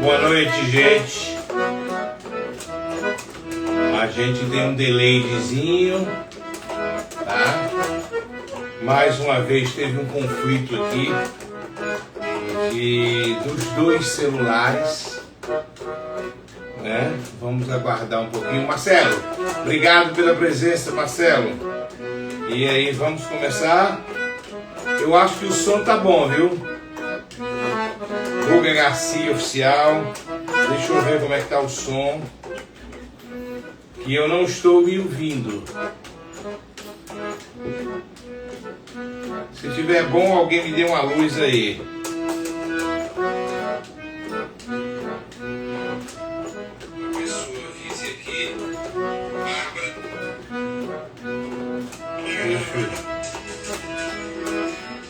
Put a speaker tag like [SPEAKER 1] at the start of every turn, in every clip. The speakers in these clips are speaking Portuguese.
[SPEAKER 1] Boa noite, gente. A gente tem um delayzinho, tá? Mais uma vez teve um conflito aqui dos dois celulares, né? Vamos aguardar um pouquinho. Marcelo, obrigado pela presença, Marcelo. E aí, vamos começar. Eu acho que o som tá bom, viu? Guga Garcia Oficial. Deixa eu ver como é que tá o som. Que eu não estou me ouvindo. Se tiver bom, alguém me dê uma luz aí. Uma pessoa avise aqui. Bárbara.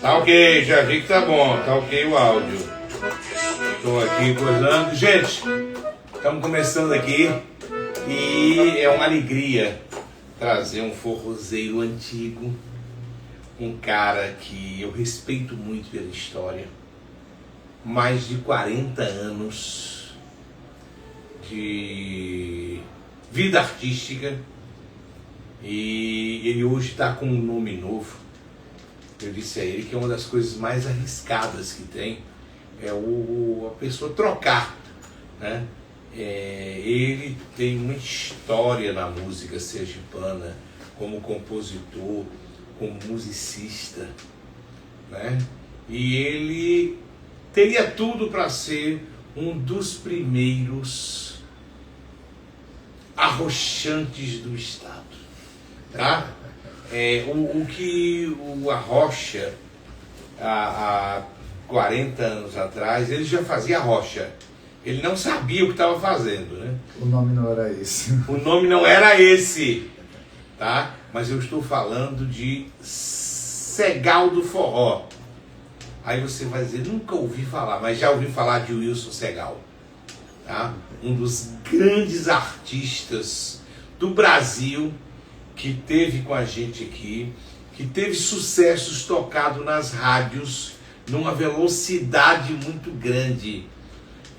[SPEAKER 1] Tá ok, já vi que tá bom. Tá ok o áudio. Estou aqui coisando. Gente, estamos começando aqui. E é uma alegria trazer um forrozeiro antigo. Um cara que eu respeito muito pela história. Mais de 40 anos de vida artística. E ele hoje está com um nome novo. Eu disse a ele que é uma das coisas mais arriscadas que tem é a pessoa trocar, né? Ele tem uma história na música sergipana como compositor, como musicista, né? E ele teria tudo para ser um dos primeiros arrochantes do estado, tá? O que o Arrocha há 40 anos atrás, ele já fazia arrocha. Ele não sabia o que estava fazendo, né?
[SPEAKER 2] O nome não era esse.
[SPEAKER 1] O nome não era esse, tá? Mas eu estou falando de Segal do Forró. Aí você vai dizer, nunca ouvi falar, mas já ouvi falar de Wilson Segal, tá? Um dos grandes artistas do Brasil que teve com a gente aqui, que teve sucessos tocados nas rádios numa velocidade muito grande.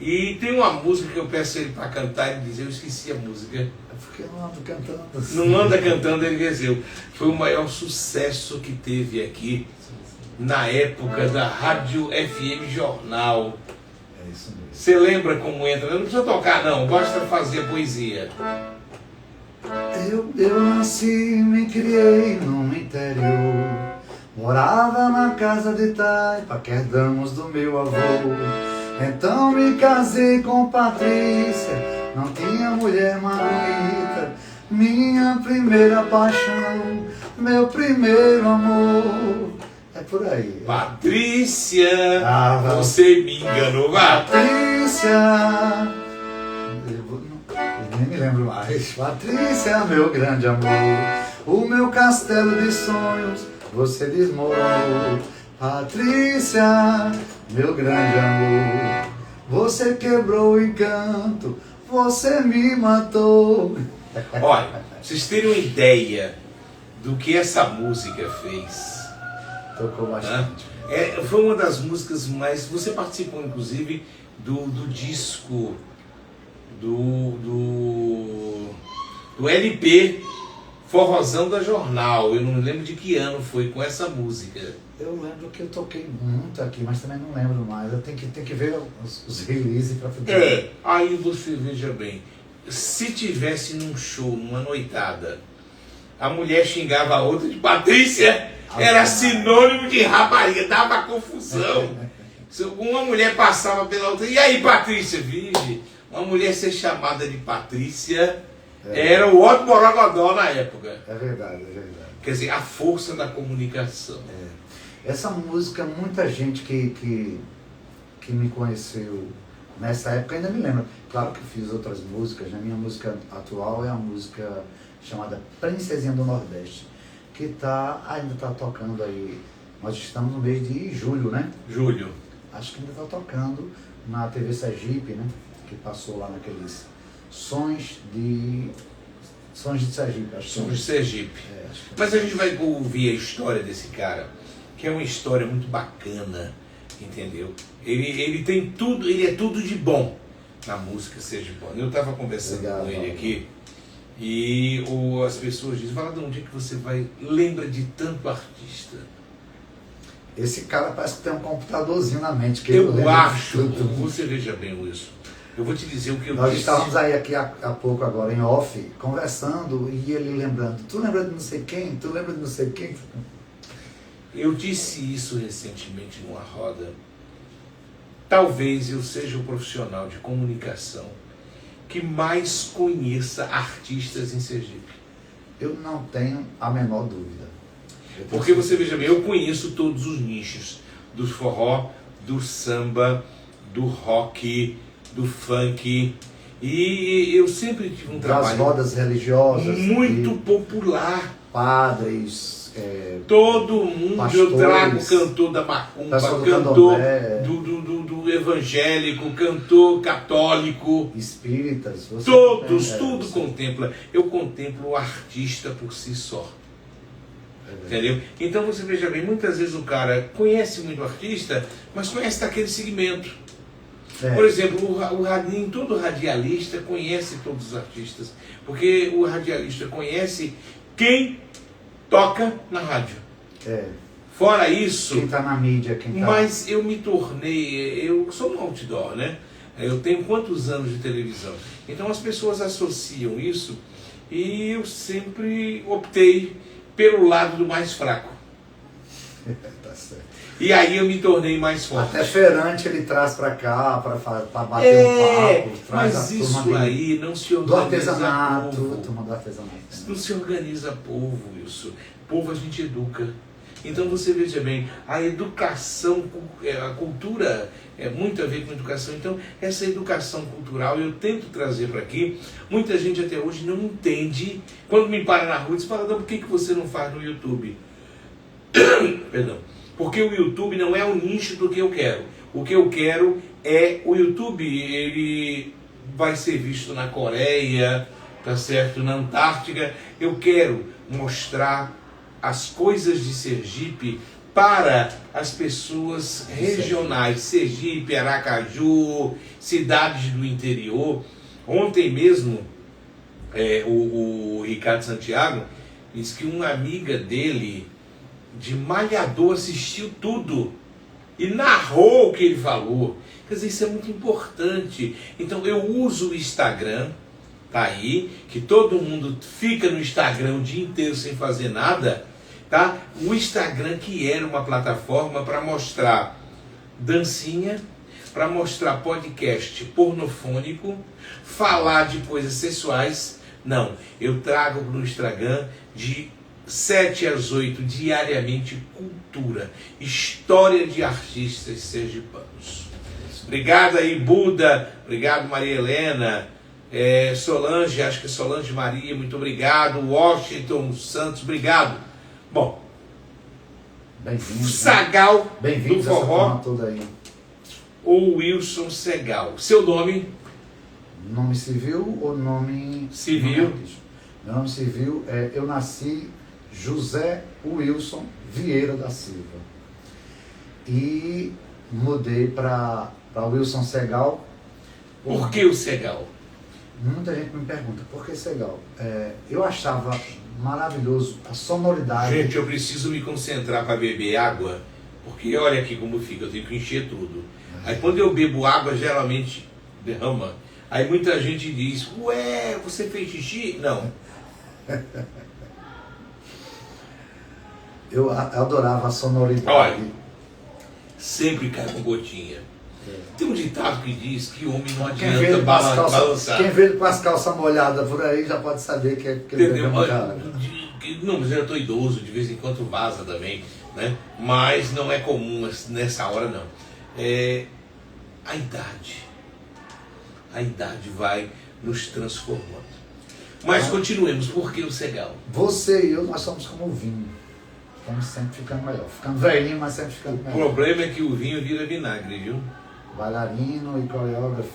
[SPEAKER 1] E tem uma música que eu peço ele para cantar, ele diz, eu esqueci a música.
[SPEAKER 2] É porque eu não ando cantando.
[SPEAKER 1] Não anda cantando, ele dizeu. Foi o maior sucesso que teve aqui na época da Rádio FM Jornal.
[SPEAKER 2] É isso mesmo.
[SPEAKER 1] Você lembra como entra? Não precisa tocar não, basta fazer poesia.
[SPEAKER 2] Eu nasci e me criei no interior. Morava na casa de Taipa, que herdamos do meu avô. Então me casei com Patrícia, não tinha mulher mais bonita. Minha primeira paixão, meu primeiro amor. É por aí.
[SPEAKER 1] Patrícia, você me enganou.
[SPEAKER 2] Patrícia, eu nem me lembro mais. Patrícia, meu grande amor, o meu castelo de sonhos você desmoronou. Patrícia, meu grande amor, você quebrou o encanto, você me matou.
[SPEAKER 1] Olha, pra vocês terem uma ideia do que essa música fez.
[SPEAKER 2] Tocou bastante.
[SPEAKER 1] Foi uma das músicas mais... Você participou, inclusive, do disco, do LP Forrozão da Jornal. Eu não me lembro de que ano foi com essa música.
[SPEAKER 2] Eu lembro que eu toquei muito aqui, mas também não lembro mais. Eu tenho que ver os releases para poder...
[SPEAKER 1] Aí você veja bem, se tivesse num show, numa noitada, a mulher xingava a outra de Patrícia, era sinônimo de rapariga, dava confusão. Se uma mulher passava pela outra, e aí Patrícia, vive? Uma mulher ser chamada de Patrícia era o outro borogodó na época.
[SPEAKER 2] É verdade, é verdade.
[SPEAKER 1] Quer dizer, a força da comunicação.
[SPEAKER 2] Essa música, muita gente que me conheceu nessa época ainda me lembra. Claro que fiz outras músicas, né? Minha música atual é a música chamada Princesinha do Nordeste, que ainda está tocando aí. Nós estamos no mês de julho, né?
[SPEAKER 1] Julho.
[SPEAKER 2] Acho que ainda está tocando na TV Sergipe, né? Que passou lá naqueles Sons de Sergipe. Acho
[SPEAKER 1] Sons de Sergipe. Mas a gente vai ouvir a história desse cara, que é uma história muito bacana, entendeu? Ele tem tudo, ele é tudo de bom. na música sergipana. Eu estava conversando
[SPEAKER 2] Obrigado,
[SPEAKER 1] com ele
[SPEAKER 2] Paulo.
[SPEAKER 1] aqui e as pessoas dizem, fala de onde é que você vai, lembra de tanto artista.
[SPEAKER 2] Esse cara parece que tem um computadorzinho na mente. Que
[SPEAKER 1] Eu
[SPEAKER 2] lembra de
[SPEAKER 1] acho,
[SPEAKER 2] tudo.
[SPEAKER 1] você veja bem isso. Eu vou te dizer o que eu
[SPEAKER 2] Nós
[SPEAKER 1] disse.
[SPEAKER 2] estávamos aí aqui há pouco agora em off, conversando, e ele lembrando, tu lembra de não sei quem? Tu lembra de não sei quem?
[SPEAKER 1] Eu disse isso recentemente numa roda. Talvez eu seja o profissional de comunicação que mais conheça artistas em Sergipe.
[SPEAKER 2] Eu não tenho a menor dúvida.
[SPEAKER 1] Porque você veja bem, eu conheço todos os nichos, do forró, do samba, do rock, do funk, e eu sempre tive um
[SPEAKER 2] Das
[SPEAKER 1] trabalho
[SPEAKER 2] rodas religiosas,
[SPEAKER 1] muito
[SPEAKER 2] de
[SPEAKER 1] popular.
[SPEAKER 2] padres,
[SPEAKER 1] Todo mundo,
[SPEAKER 2] pastores,
[SPEAKER 1] eu trago cantor da macumba,
[SPEAKER 2] pessoal do
[SPEAKER 1] cantor
[SPEAKER 2] candomblé,
[SPEAKER 1] do evangélico, cantor católico,
[SPEAKER 2] espíritas, você
[SPEAKER 1] todos,
[SPEAKER 2] tem,
[SPEAKER 1] tudo
[SPEAKER 2] você-
[SPEAKER 1] contempla. Eu contemplo o artista por si só.
[SPEAKER 2] é verdade.
[SPEAKER 1] Entendeu? Então você veja bem, muitas vezes o cara conhece muito o artista, mas conhece daquele segmento.
[SPEAKER 2] É,
[SPEAKER 1] Por exemplo, nem todo radialista conhece todos os artistas, porque o radialista conhece quem toca na rádio.
[SPEAKER 2] é.
[SPEAKER 1] Fora isso,
[SPEAKER 2] Quem está na mídia, quem está...
[SPEAKER 1] mas eu me tornei, eu sou um outdoor, né? Eu tenho quantos anos de televisão? Então as pessoas associam isso e eu sempre optei pelo lado do mais fraco.
[SPEAKER 2] Tá certo.
[SPEAKER 1] E aí eu me tornei mais forte.
[SPEAKER 2] Até feirante ele traz para cá, para bater um papo, traz
[SPEAKER 1] mas
[SPEAKER 2] a
[SPEAKER 1] isso
[SPEAKER 2] turma
[SPEAKER 1] aí não se
[SPEAKER 2] do
[SPEAKER 1] organiza
[SPEAKER 2] artesanato, a
[SPEAKER 1] povo.
[SPEAKER 2] turma do artesanato.
[SPEAKER 1] Não se organiza povo, isso. Povo a gente educa. Então você veja bem, a educação, a cultura é muito a ver com educação. Então essa educação cultural eu tento trazer para aqui. Muita gente até hoje não entende. Quando me para na rua, eles falam, por que você não faz no YouTube? Perdão. Porque o YouTube não é o nicho do que eu quero. O que eu quero é o YouTube, ele vai ser visto na Coreia, tá certo? Na Antártica. Eu quero mostrar as coisas de Sergipe para as pessoas regionais, Sergipe, Aracaju, cidades do interior. Ontem mesmo, o Ricardo Santiago disse que uma amiga dele, de Malhador, assistiu tudo e narrou o que ele falou. Quer dizer, isso é muito importante. Então eu uso o Instagram, tá aí, que todo mundo fica no Instagram o dia inteiro sem fazer nada, tá? O Instagram que era uma plataforma para mostrar dancinha, para mostrar podcast pornofônico, falar de coisas sexuais. Não, eu trago no Instagram de 7 às 8 diariamente cultura, história de artistas sergipanos. Obrigado aí, Buda, obrigado Maria Helena, Solange, acho que é Solange Maria, muito obrigado, Washington Santos, obrigado. Bom,
[SPEAKER 2] Bem-vindo.
[SPEAKER 1] Sagal do
[SPEAKER 2] Bem-vindos essa
[SPEAKER 1] forró
[SPEAKER 2] turma toda aí.
[SPEAKER 1] ou Wilson Segal? Seu nome?
[SPEAKER 2] Nome civil ou nome...
[SPEAKER 1] Civil.
[SPEAKER 2] Meu nome civil eu nasci José Wilson Vieira da Silva. E mudei para Wilson Segal.
[SPEAKER 1] Por que o Segal?
[SPEAKER 2] Muita gente me pergunta, por que Segal? Eu achava maravilhoso a sonoridade.
[SPEAKER 1] Gente, eu preciso me concentrar para beber água, porque olha aqui como fica, eu tenho que encher tudo. Aí quando eu bebo água, geralmente derrama. Aí muita gente diz, ué, você fez xixi? Não.
[SPEAKER 2] Eu adorava a sonoridade.
[SPEAKER 1] Olha, sempre cai com gotinha. Tem um ditado que diz que homem não
[SPEAKER 2] Quem
[SPEAKER 1] adianta
[SPEAKER 2] vê com as
[SPEAKER 1] balançar.
[SPEAKER 2] quem vê com as calças molhadas por aí já pode saber que ele
[SPEAKER 1] Entendeu?
[SPEAKER 2] bebeu muita água.
[SPEAKER 1] Não, mas eu estou idoso, de vez em quando vaza também, né? Mas não é comum nessa hora, não. A idade. A idade vai nos transformando. Mas continuemos, por que o Segal?
[SPEAKER 2] Você e eu, nós somos como o vinho. Estamos sempre ficando melhor. Ficando velhinho, mas sempre ficando
[SPEAKER 1] O
[SPEAKER 2] melhor.
[SPEAKER 1] problema é que o vinho vira vinagre, viu?
[SPEAKER 2] Bailarino e coreógrafo,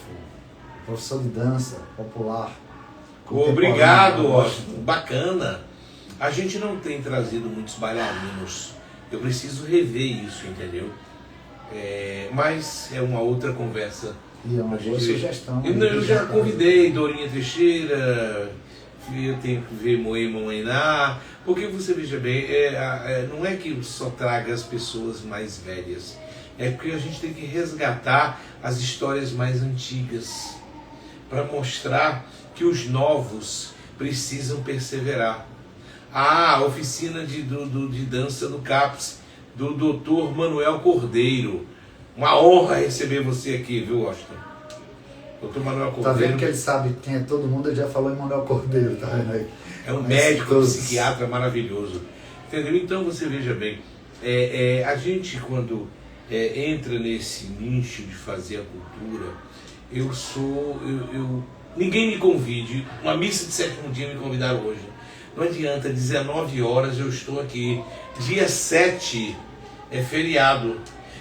[SPEAKER 2] professor de dança popular.
[SPEAKER 1] Obrigado,
[SPEAKER 2] contemporâneo.
[SPEAKER 1] Washington. Bacana. A gente não tem trazido muitos bailarinos. Eu preciso rever isso, entendeu? Mas é uma outra conversa
[SPEAKER 2] E é uma boa sugestão.
[SPEAKER 1] Eu já convidei Dorinha Teixeira, eu tenho que ver Moema Moená, porque você veja bem, não é que só traga as pessoas mais velhas, é porque a gente tem que resgatar as histórias mais antigas, para mostrar que os novos precisam perseverar. A oficina de dança do CAPS, do Dr. Manuel Cordeiro. Uma honra receber você aqui, viu, Washington? Dr. Manuel Cordeiro.
[SPEAKER 2] Tá vendo que ele sabe quem é todo mundo, ele já falou em Manuel Cordeiro, tá vendo aí?
[SPEAKER 1] É um médico, um psiquiatra maravilhoso. Entendeu? Então você veja bem, a gente quando entra nesse nicho de fazer a cultura, ninguém me convide, uma missa de sétimo dia me convidaram hoje. Não adianta, 19 horas eu estou aqui. Dia 7 é feriado.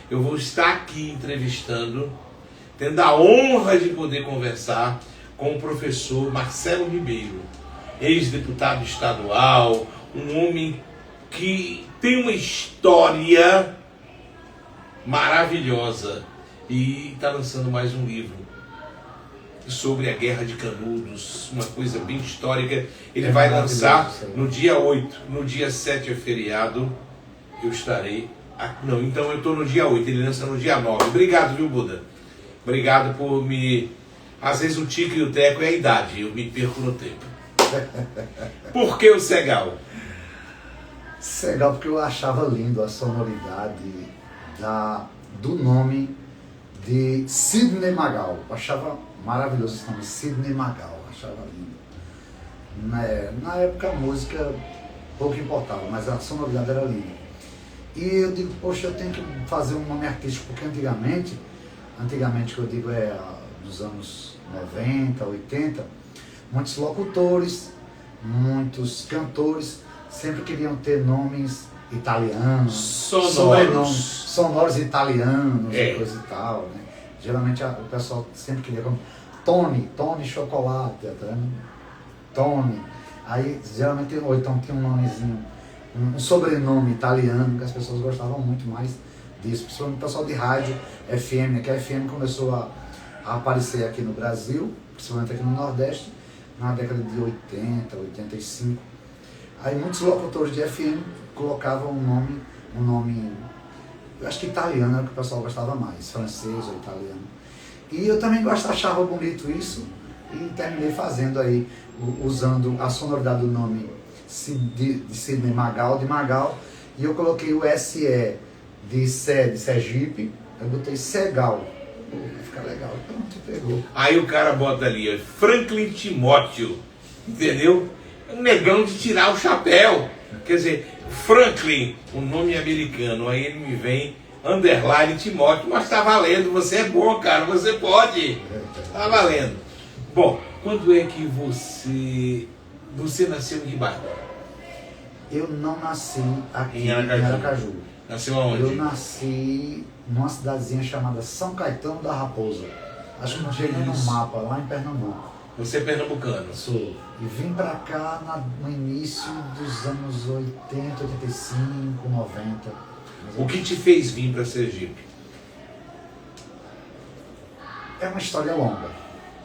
[SPEAKER 1] Eu vou estar aqui entrevistando, tendo a honra de poder conversar com o professor Marcelo Ribeiro, ex-deputado estadual, um homem que tem uma história maravilhosa e está lançando mais um livro sobre a Guerra de Canudos, uma coisa bem histórica. Ele vai lançar no dia 8, no dia 7 é feriado, eu estarei... Não, então eu estou no dia 8, ele lança no dia 9. Obrigado, viu, Buda? Obrigado por me... Às vezes o tique e o teco é a idade, eu me perco no tempo. Por que o Segal?
[SPEAKER 2] Segal porque eu achava lindo a sonoridade do nome de Sidney Magal. Eu achava maravilhoso esse nome, Sidney Magal, achava lindo. Na época a música pouco importava, mas a sonoridade era linda. E eu digo, poxa, eu tenho que fazer um nome artístico, porque antigamente que eu digo dos anos 90, 80, muitos locutores, muitos cantores sempre queriam ter nomes italianos, sonoros italianos e coisa e tal, né? Geralmente o pessoal sempre queria como Tony Chocolate, tá vendo? Tony. Aí geralmente, ou então tinha um nomezinho, um sobrenome italiano, que as pessoas gostavam muito mais disso, principalmente o pessoal de rádio FM, que a FM começou a aparecer aqui no Brasil, principalmente aqui no Nordeste, na década de 80, 85. Aí muitos locutores de FM colocavam um nome, eu acho que italiano era o que o pessoal gostava mais, francês ou italiano. E eu também achava bonito isso, e terminei fazendo aí, usando a sonoridade do nome de Sidney Magal, de Magal, e eu coloquei o SE de Sergipe, eu botei Segal. Fica legal, pronto, pegou.
[SPEAKER 1] Aí o cara bota ali, Franklin Timóteo, entendeu? Um negão de tirar o chapéu. Quer dizer, Franklin, um nome americano, aí ele me vem, underline Timóteo, mas tá valendo, você é bom, cara, você pode. Tá valendo. Bom, quando é que você nasceu em que bairro?
[SPEAKER 2] Eu não nasci aqui em
[SPEAKER 1] Aracaju.
[SPEAKER 2] Aracaju.
[SPEAKER 1] Nasceu aonde?
[SPEAKER 2] Eu nasci numa cidadezinha chamada São Caetano da Raposa. Acho que não cheguei no mapa, lá em Pernambuco.
[SPEAKER 1] Você é pernambucano?
[SPEAKER 2] Sou. E vim pra cá no início dos anos 80, 85, 90.
[SPEAKER 1] O que te fez vir para Sergipe?
[SPEAKER 2] É uma história longa.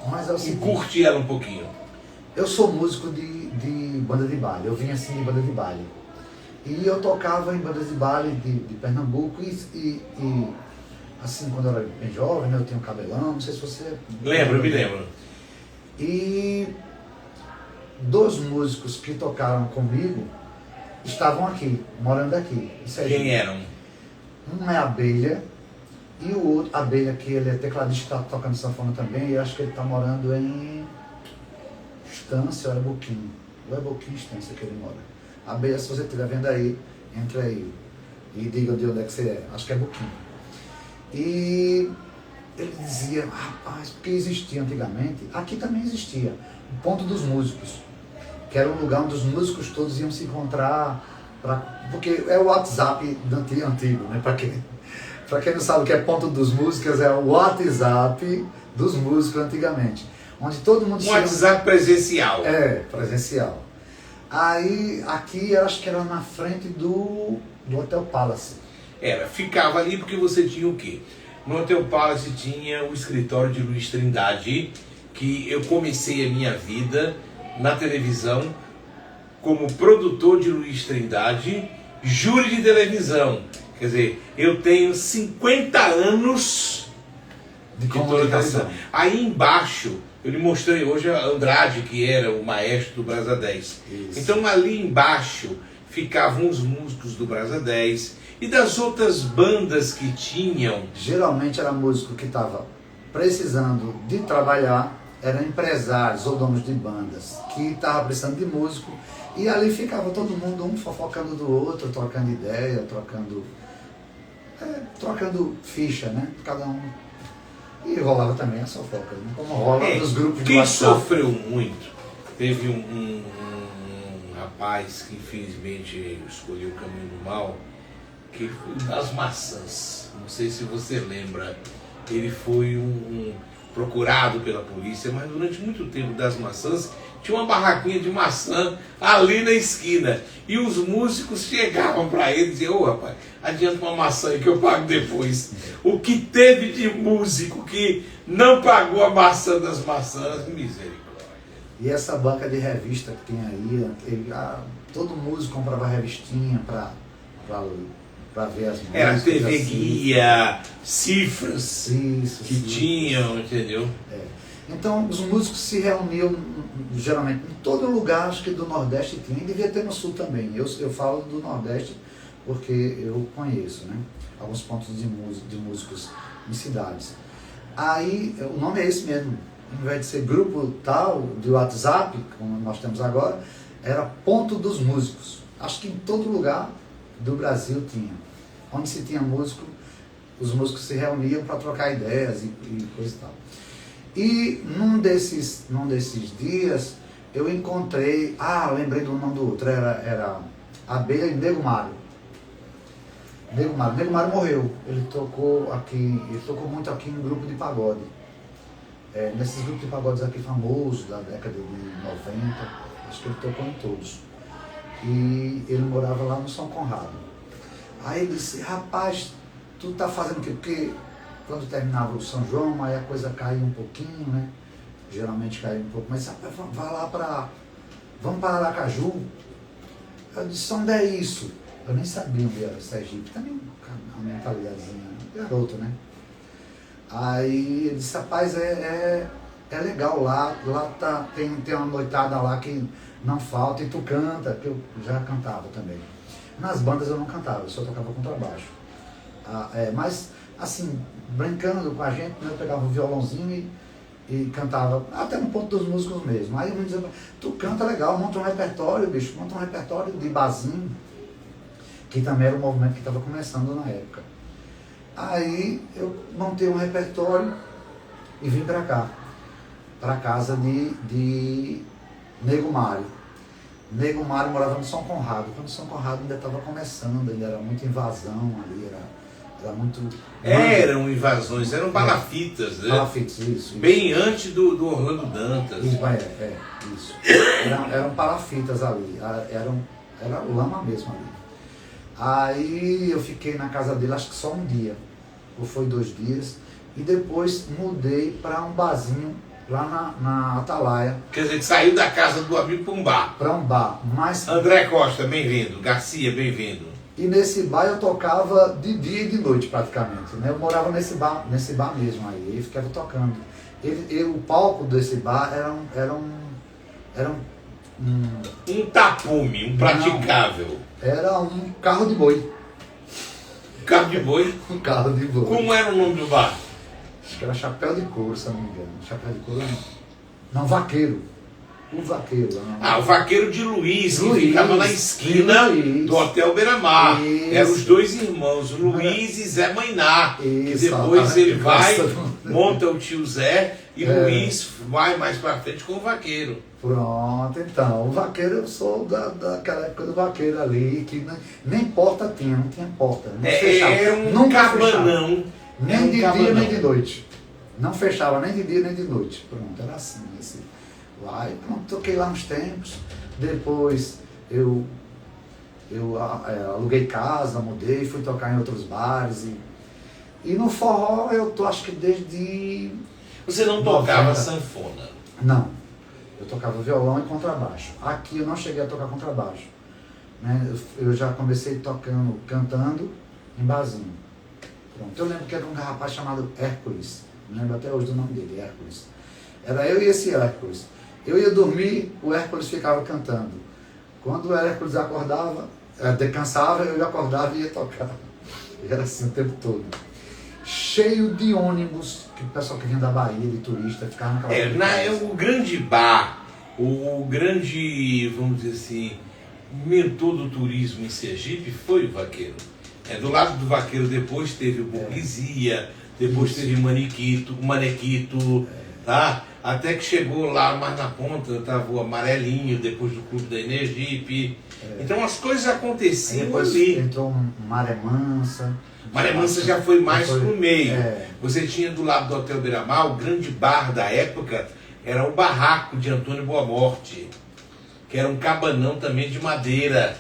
[SPEAKER 2] Mas é o seguinte,
[SPEAKER 1] curte ela um pouquinho.
[SPEAKER 2] Eu sou músico de banda de baile. Eu vim assim de banda de baile. E eu tocava em bandas de baile de Pernambuco e assim, quando eu era bem jovem, né, eu tinha um cabelão, não sei se você...
[SPEAKER 1] Me lembro.
[SPEAKER 2] E 2 músicos que tocaram comigo estavam aqui, morando aqui.
[SPEAKER 1] Quem eram?
[SPEAKER 2] Um é Abelha, e o outro, Abelha, que ele é tecladista, está tocando sanfona também, e eu acho que ele está morando em Estância, ou é Boquim. Ou é Boquim, Estância que ele mora. Abelha, se você estiver vendo aí, entre aí e diga de onde é que você é. Acho que é Boquim. E ele dizia, rapaz, porque existia antigamente, aqui também existia, o Ponto dos Músicos, que era um lugar onde os músicos todos iam se encontrar, porque é o WhatsApp antigo, né? Para quem não sabe o que é Ponto dos Músicos, é o WhatsApp dos músicos antigamente. Onde todo mundo...
[SPEAKER 1] Um WhatsApp presencial.
[SPEAKER 2] Presencial. Aí, aqui, eu acho que era na frente do Hotel Palace.
[SPEAKER 1] Ficava ali porque você tinha o quê? No Hotel Palace tinha o escritório de Luiz Trindade, que eu comecei a minha vida na televisão como produtor de Luiz Trindade, júri de televisão. Quer dizer, eu tenho 50 anos
[SPEAKER 2] De
[SPEAKER 1] toda a
[SPEAKER 2] comunicação.
[SPEAKER 1] televisão. Aí embaixo, eu lhe mostrei hoje a Andrade, que era o maestro do Brasa 10.
[SPEAKER 2] Isso.
[SPEAKER 1] Então ali embaixo ficavam os músicos do Brasa 10 e das outras bandas que tinham.
[SPEAKER 2] Geralmente era músico que estava precisando de trabalhar, eram empresários ou donos de bandas que estavam precisando de músico, e ali ficava todo mundo, um fofocando do outro, trocando ideia, trocando ficha, né? Cada um. E rolava também as fofocas, né? Como rola nos grupos de
[SPEAKER 1] Quem
[SPEAKER 2] WhatsApp.
[SPEAKER 1] sofreu muito, teve um rapaz que infelizmente escolheu o caminho do mal, que foi das maçãs. Não sei se você lembra. Ele foi procurado pela polícia, mas durante muito tempo das maçãs tinha uma barraquinha de maçã ali na esquina. E os músicos chegavam para ele e diziam: ô rapaz, adianta uma maçã aí que eu pago depois. O que teve de músico que não pagou a maçã das maçãs, misericórdia.
[SPEAKER 2] E essa banca de revista que tem aí, todo músico comprava revistinha para ver as músicas.
[SPEAKER 1] Era TV
[SPEAKER 2] assim.
[SPEAKER 1] Guia, cifras
[SPEAKER 2] Isso,
[SPEAKER 1] que
[SPEAKER 2] sim.
[SPEAKER 1] tinham, entendeu?
[SPEAKER 2] Então os músicos se reuniam geralmente em todo lugar, acho que do Nordeste tinha, e devia ter no Sul também. Eu falo do Nordeste porque eu conheço, né? Alguns pontos de músicos em cidades. Aí o nome é esse mesmo. Ao invés de ser grupo tal, de WhatsApp, como nós temos agora, era Ponto dos Músicos. Acho que em todo lugar do Brasil tinha. Onde se tinha músico, os músicos se reuniam para trocar ideias e coisa e tal. E num desses dias, eu encontrei, lembrei do nome do outro, era Abelha e Nego Mário. Nego Mário morreu. Ele tocou muito aqui em grupo de pagode. Nesses grupos de pagodes aqui famosos, da década de 90, acho que ele tocou em todos. E ele morava lá no São Conrado. Aí ele disse: rapaz, tu tá fazendo o quê? Porque quando terminava o São João, aí a coisa caía um pouquinho, né? Geralmente caía um pouco, mas rapaz, vamos para Aracaju. Eu disse: onde é isso? Eu nem sabia onde era Sergipe, também uma mentalidadezinha, garoto, né? Aí ele disse: rapaz, é legal lá tem uma noitada lá que não falta, e tu canta, que eu já cantava também. Nas bandas eu não cantava, eu só tocava contrabaixo. Mas, assim, brincando com a gente, né, eu pegava um violãozinho e cantava, até no ponto dos músicos mesmo. Aí eu dizia: tu canta legal, monta um repertório, bicho, monta um repertório de barzinho, que também era um movimento que estava começando na época. Aí eu montei um repertório e vim para cá, para casa de Nego Mário. Nego Mário morava no São Conrado, quando o São Conrado ainda estava começando, ainda era muita invasão ali, era muito...
[SPEAKER 1] Eram invasões, eram palafitas, né?
[SPEAKER 2] Palafitas, isso.
[SPEAKER 1] Bem antes do Orlando Dantas.
[SPEAKER 2] Isso. Eram palafitas ali, era lama mesmo ali. Aí eu fiquei na casa dele, acho que só um dia, ou foi 2 dias, e depois mudei para um barzinho lá na Atalaia.
[SPEAKER 1] Quer dizer, que saiu da casa do amigo para um bar.
[SPEAKER 2] Para um bar, mas...
[SPEAKER 1] André Costa, bem-vindo. Garcia, bem-vindo.
[SPEAKER 2] E nesse bar eu tocava de dia e de noite praticamente, né? Eu morava nesse bar mesmo aí, e ficava tocando. O palco desse bar era
[SPEAKER 1] Um tapume, um praticável.
[SPEAKER 2] Era um carro de boi.
[SPEAKER 1] Carro de boi.
[SPEAKER 2] Um carro de boi.
[SPEAKER 1] Como era o nome do bar?
[SPEAKER 2] Acho que era Chapéu de Couro, se eu não me engano. Chapéu de Couro não, Vaqueiro. O Vaqueiro.
[SPEAKER 1] O Vaqueiro de Luiz, que
[SPEAKER 2] Luiz,
[SPEAKER 1] ficava na esquina
[SPEAKER 2] Luiz.
[SPEAKER 1] do Hotel Beira-Mar.
[SPEAKER 2] Isso.
[SPEAKER 1] Eram os 2 irmãos, Luiz e Zé Mainá. Que
[SPEAKER 2] Isso,
[SPEAKER 1] depois ele vai,
[SPEAKER 2] gosta.
[SPEAKER 1] monta o tio Zé e Luiz vai mais pra frente com o Vaqueiro.
[SPEAKER 2] Pronto, então. O Vaqueiro, eu sou daquela época do Vaqueiro ali, que nem porta tinha, não tinha porta. Não fechava.
[SPEAKER 1] Era um
[SPEAKER 2] Nunca
[SPEAKER 1] cabanão.
[SPEAKER 2] fechava. Nem de dia, nem de noite. Não fechava nem de dia, nem de noite. Pronto, era assim. Lá, e pronto, toquei lá uns tempos. Depois eu aluguei casa, mudei, fui tocar em outros bares. E no forró eu tô, acho que desde...
[SPEAKER 1] Você não tocava
[SPEAKER 2] 90.
[SPEAKER 1] sanfona?
[SPEAKER 2] Não, eu tocava violão e contrabaixo. Aqui eu não cheguei a tocar contrabaixo, né? Eu já comecei cantando em barzinho. Pronto. Eu lembro que era um rapaz chamado Hércules, não lembro até hoje do nome dele, Hércules. Era eu e esse Hércules. Eu ia dormir, o Hércules ficava cantando. Quando o Hércules acordava, descansava, eu acordava e ia tocar. Era assim o tempo todo. Cheio de ônibus, que o pessoal que vinha da Bahia, de turista, ficava naquela...
[SPEAKER 1] O grande bar, o grande, vamos dizer assim, mentor do turismo em Sergipe foi o Vaqueiro. Do lado do Vaqueiro depois teve o Burguesia, depois teve o Manequito, tá? Até que chegou lá mais na ponta, estava o Amarelinho, depois do Clube da Energipe. Então as coisas aconteciam
[SPEAKER 2] depois
[SPEAKER 1] ali.
[SPEAKER 2] Entrou Maré Mansa.
[SPEAKER 1] Maré Mansa já foi mais pro meio.
[SPEAKER 2] É.
[SPEAKER 1] Você tinha do lado do Hotel Beira-Mar, o grande bar da época era o Barraco de Antônio Boa Morte, que era um cabanão também de madeira.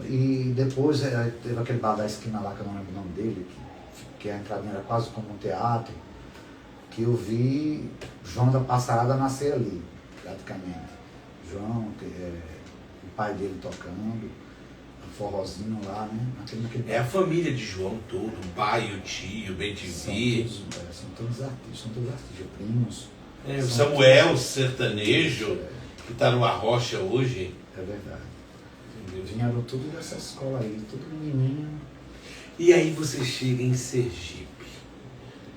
[SPEAKER 2] E depois teve aquele bar da esquina lá, que eu não lembro o nome dele, que a entradinha era quase como um teatro, que eu vi João da Passarada nascer ali, praticamente. João, o pai dele tocando, um forrozinho lá, né? Naquele
[SPEAKER 1] A família de João todo, o pai, o tio, o bem-te-vi.
[SPEAKER 2] São todos artistas, primos.
[SPEAKER 1] O Samuel, sertanejo, que está no Arrocha hoje.
[SPEAKER 2] É verdade. Vieram tudo dessa escola aí, tudo menininho.
[SPEAKER 1] E aí você chega em Sergipe,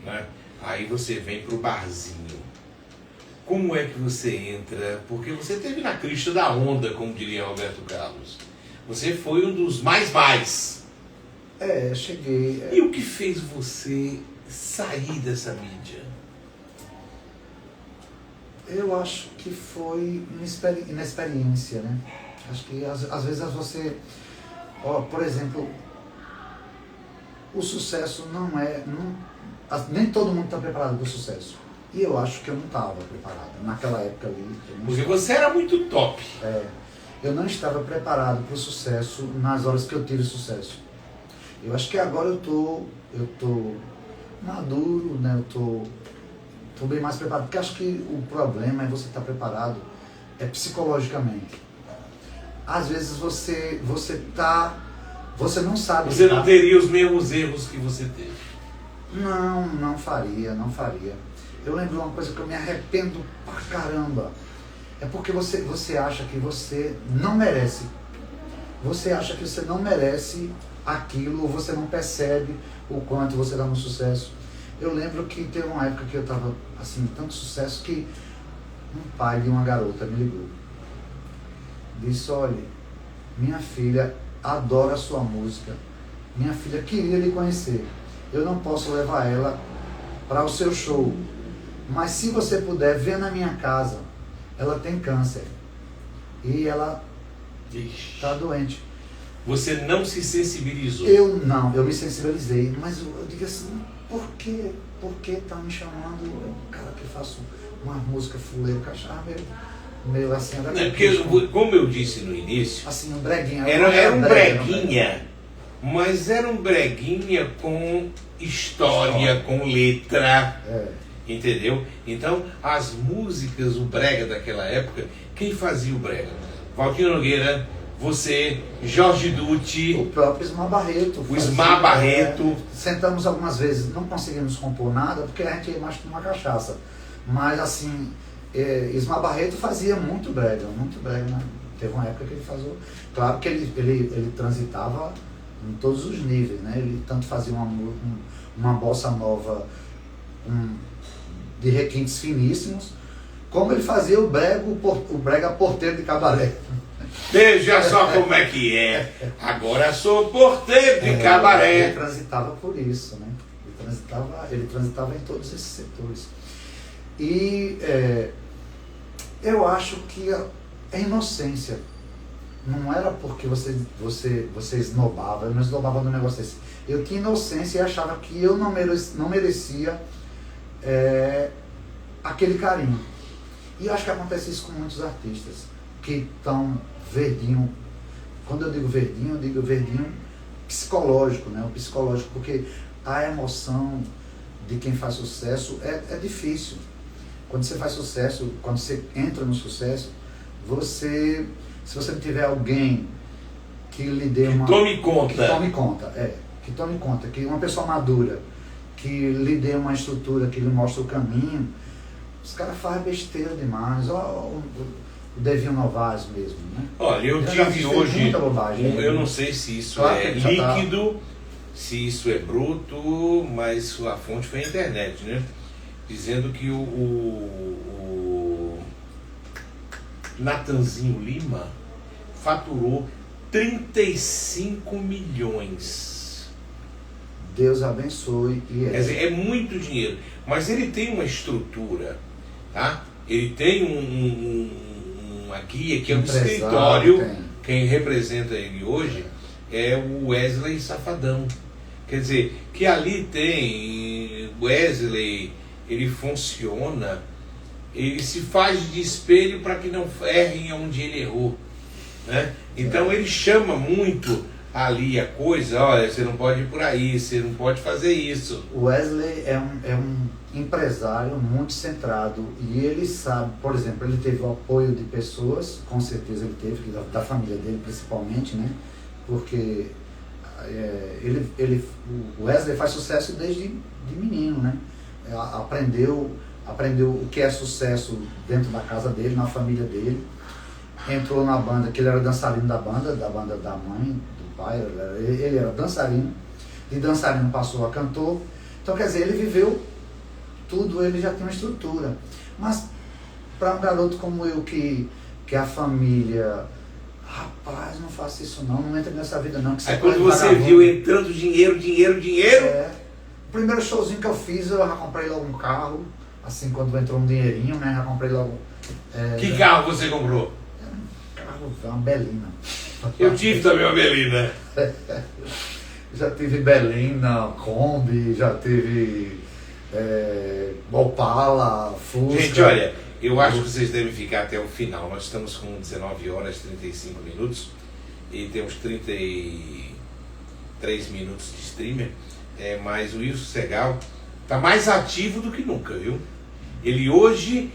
[SPEAKER 1] né? Aí você vem pro barzinho. Como é que você entra? Porque você esteve na crista da onda, como diria Roberto Carlos. Você foi um dos mais.
[SPEAKER 2] Cheguei.
[SPEAKER 1] E o que fez você sair dessa mídia?
[SPEAKER 2] Eu acho que foi inexperiência, né? Acho que às vezes você... por exemplo, o sucesso nem todo mundo está preparado para o sucesso. E eu acho que eu não estava preparado. Naquela época ali...
[SPEAKER 1] Porque você era muito top.
[SPEAKER 2] Eu não estava preparado para o sucesso nas horas que eu tive sucesso. Eu acho que agora eu tô maduro, né? Eu tô bem mais preparado. Porque acho que o problema é você estar preparado psicologicamente. Às vezes você não sabe.
[SPEAKER 1] Você não teria os mesmos erros que você teve.
[SPEAKER 2] Não faria. Eu lembro uma coisa que eu me arrependo pra caramba. É porque você acha que você não merece. Você acha que você não merece aquilo, ou você não percebe o quanto você dá no sucesso. Eu lembro que teve uma época que eu tava assim, tanto sucesso, que um pai de uma garota me ligou. Disse: olha, minha filha adora a sua música, minha filha queria lhe conhecer, eu não posso levar ela para o seu show, mas se você puder, ver na minha casa, ela tem câncer e ela está doente.
[SPEAKER 1] Você não se sensibilizou?
[SPEAKER 2] Eu me sensibilizei, mas eu digo assim, por que tá me chamando o cara que faço uma música fuleiro, cachorro meio assim...
[SPEAKER 1] Porque, como eu disse no início,
[SPEAKER 2] assim, um breguinha.
[SPEAKER 1] Era um breguinha, mas era um breguinha com história, com letra, entendeu? Então, as músicas, o brega daquela época, quem fazia o brega? Valtinho Nogueira, você, Jorge Dutti,
[SPEAKER 2] o próprio Ismar Barreto.
[SPEAKER 1] O Ismar Barreto.
[SPEAKER 2] Sentamos algumas vezes, não conseguimos compor nada, porque a gente ia mais tomar cachaça. Mas assim, Ismar Barreto fazia muito brega, né? Teve uma época que ele fazia... Claro que ele transitava em todos os níveis, né? Ele tanto fazia uma bossa nova de requintes finíssimos, como ele fazia o brega porteiro de cabaré.
[SPEAKER 1] Veja só como é que é. Agora sou porteiro de cabaré.
[SPEAKER 2] Ele transitava por isso, né? Ele transitava em todos esses setores. E eu acho que é inocência. Não era porque você esnobava, eu não esnobava no negócio desse. Eu tinha inocência e achava que eu não merecia aquele carinho. E eu acho que acontece isso com muitos artistas que estão verdinho. Quando eu digo verdinho psicológico, né? O psicológico, porque a emoção de quem faz sucesso é difícil. Quando você faz sucesso, quando você entra no sucesso, se você não tiver alguém que lhe dê uma...
[SPEAKER 1] Tome conta.
[SPEAKER 2] Que tome conta, que uma pessoa madura, que lhe dê uma estrutura, que lhe mostre o caminho, os caras fazem besteira demais. O Devinho Novaes mesmo, né?
[SPEAKER 1] Olha, eu tive hoje,
[SPEAKER 2] muita bobagem,
[SPEAKER 1] eu não sei se isso
[SPEAKER 2] claro
[SPEAKER 1] é
[SPEAKER 2] que já
[SPEAKER 1] líquido, se isso é bruto, mas a fonte foi a internet, né? Dizendo que o Natanzinho Lima faturou 35 milhões.
[SPEAKER 2] Deus abençoe. E
[SPEAKER 1] Quer dizer, é muito dinheiro. Mas ele tem uma estrutura, tá? Ele tem uma guia que é um escritório. Quem representa ele hoje é o Wesley Safadão. Quer dizer, que ali tem Wesley, ele funciona, ele se faz de espelho para que não errem onde ele errou, né? Então ele chama muito ali a coisa, olha, você não pode ir por aí, você não pode fazer isso.
[SPEAKER 2] O Wesley é um empresário muito centrado e ele sabe, por exemplo, ele teve o apoio de pessoas, com certeza ele teve, da família dele principalmente, né? Porque o Wesley faz sucesso desde de menino, né? Aprendeu o que é sucesso dentro da casa dele, na família dele. Entrou na banda, que ele era dançarino da banda da mãe, do pai, ele era dançarino. De dançarino passou a cantor. Então, quer dizer, ele viveu tudo, ele já tem uma estrutura. Mas para um garoto como eu, que a família... Rapaz, não faça isso não entra nessa vida não. Que
[SPEAKER 1] aí quando você viu entrando dinheiro...
[SPEAKER 2] O primeiro showzinho que eu fiz, eu já comprei logo um carro. Assim, quando entrou um dinheirinho, né? Já comprei logo...
[SPEAKER 1] Que carro você comprou?
[SPEAKER 2] Uma Belina.
[SPEAKER 1] Eu tive também uma Belina.
[SPEAKER 2] Já tive Belina, Kombi, já tive Opala, Fusca.
[SPEAKER 1] Gente, olha, eu acho que vocês devem ficar até o final. Nós estamos com 19 horas e 35 minutos e temos 33 minutos de streamer. Mas o Wilson Segal está mais ativo do que nunca, viu? Ele hoje,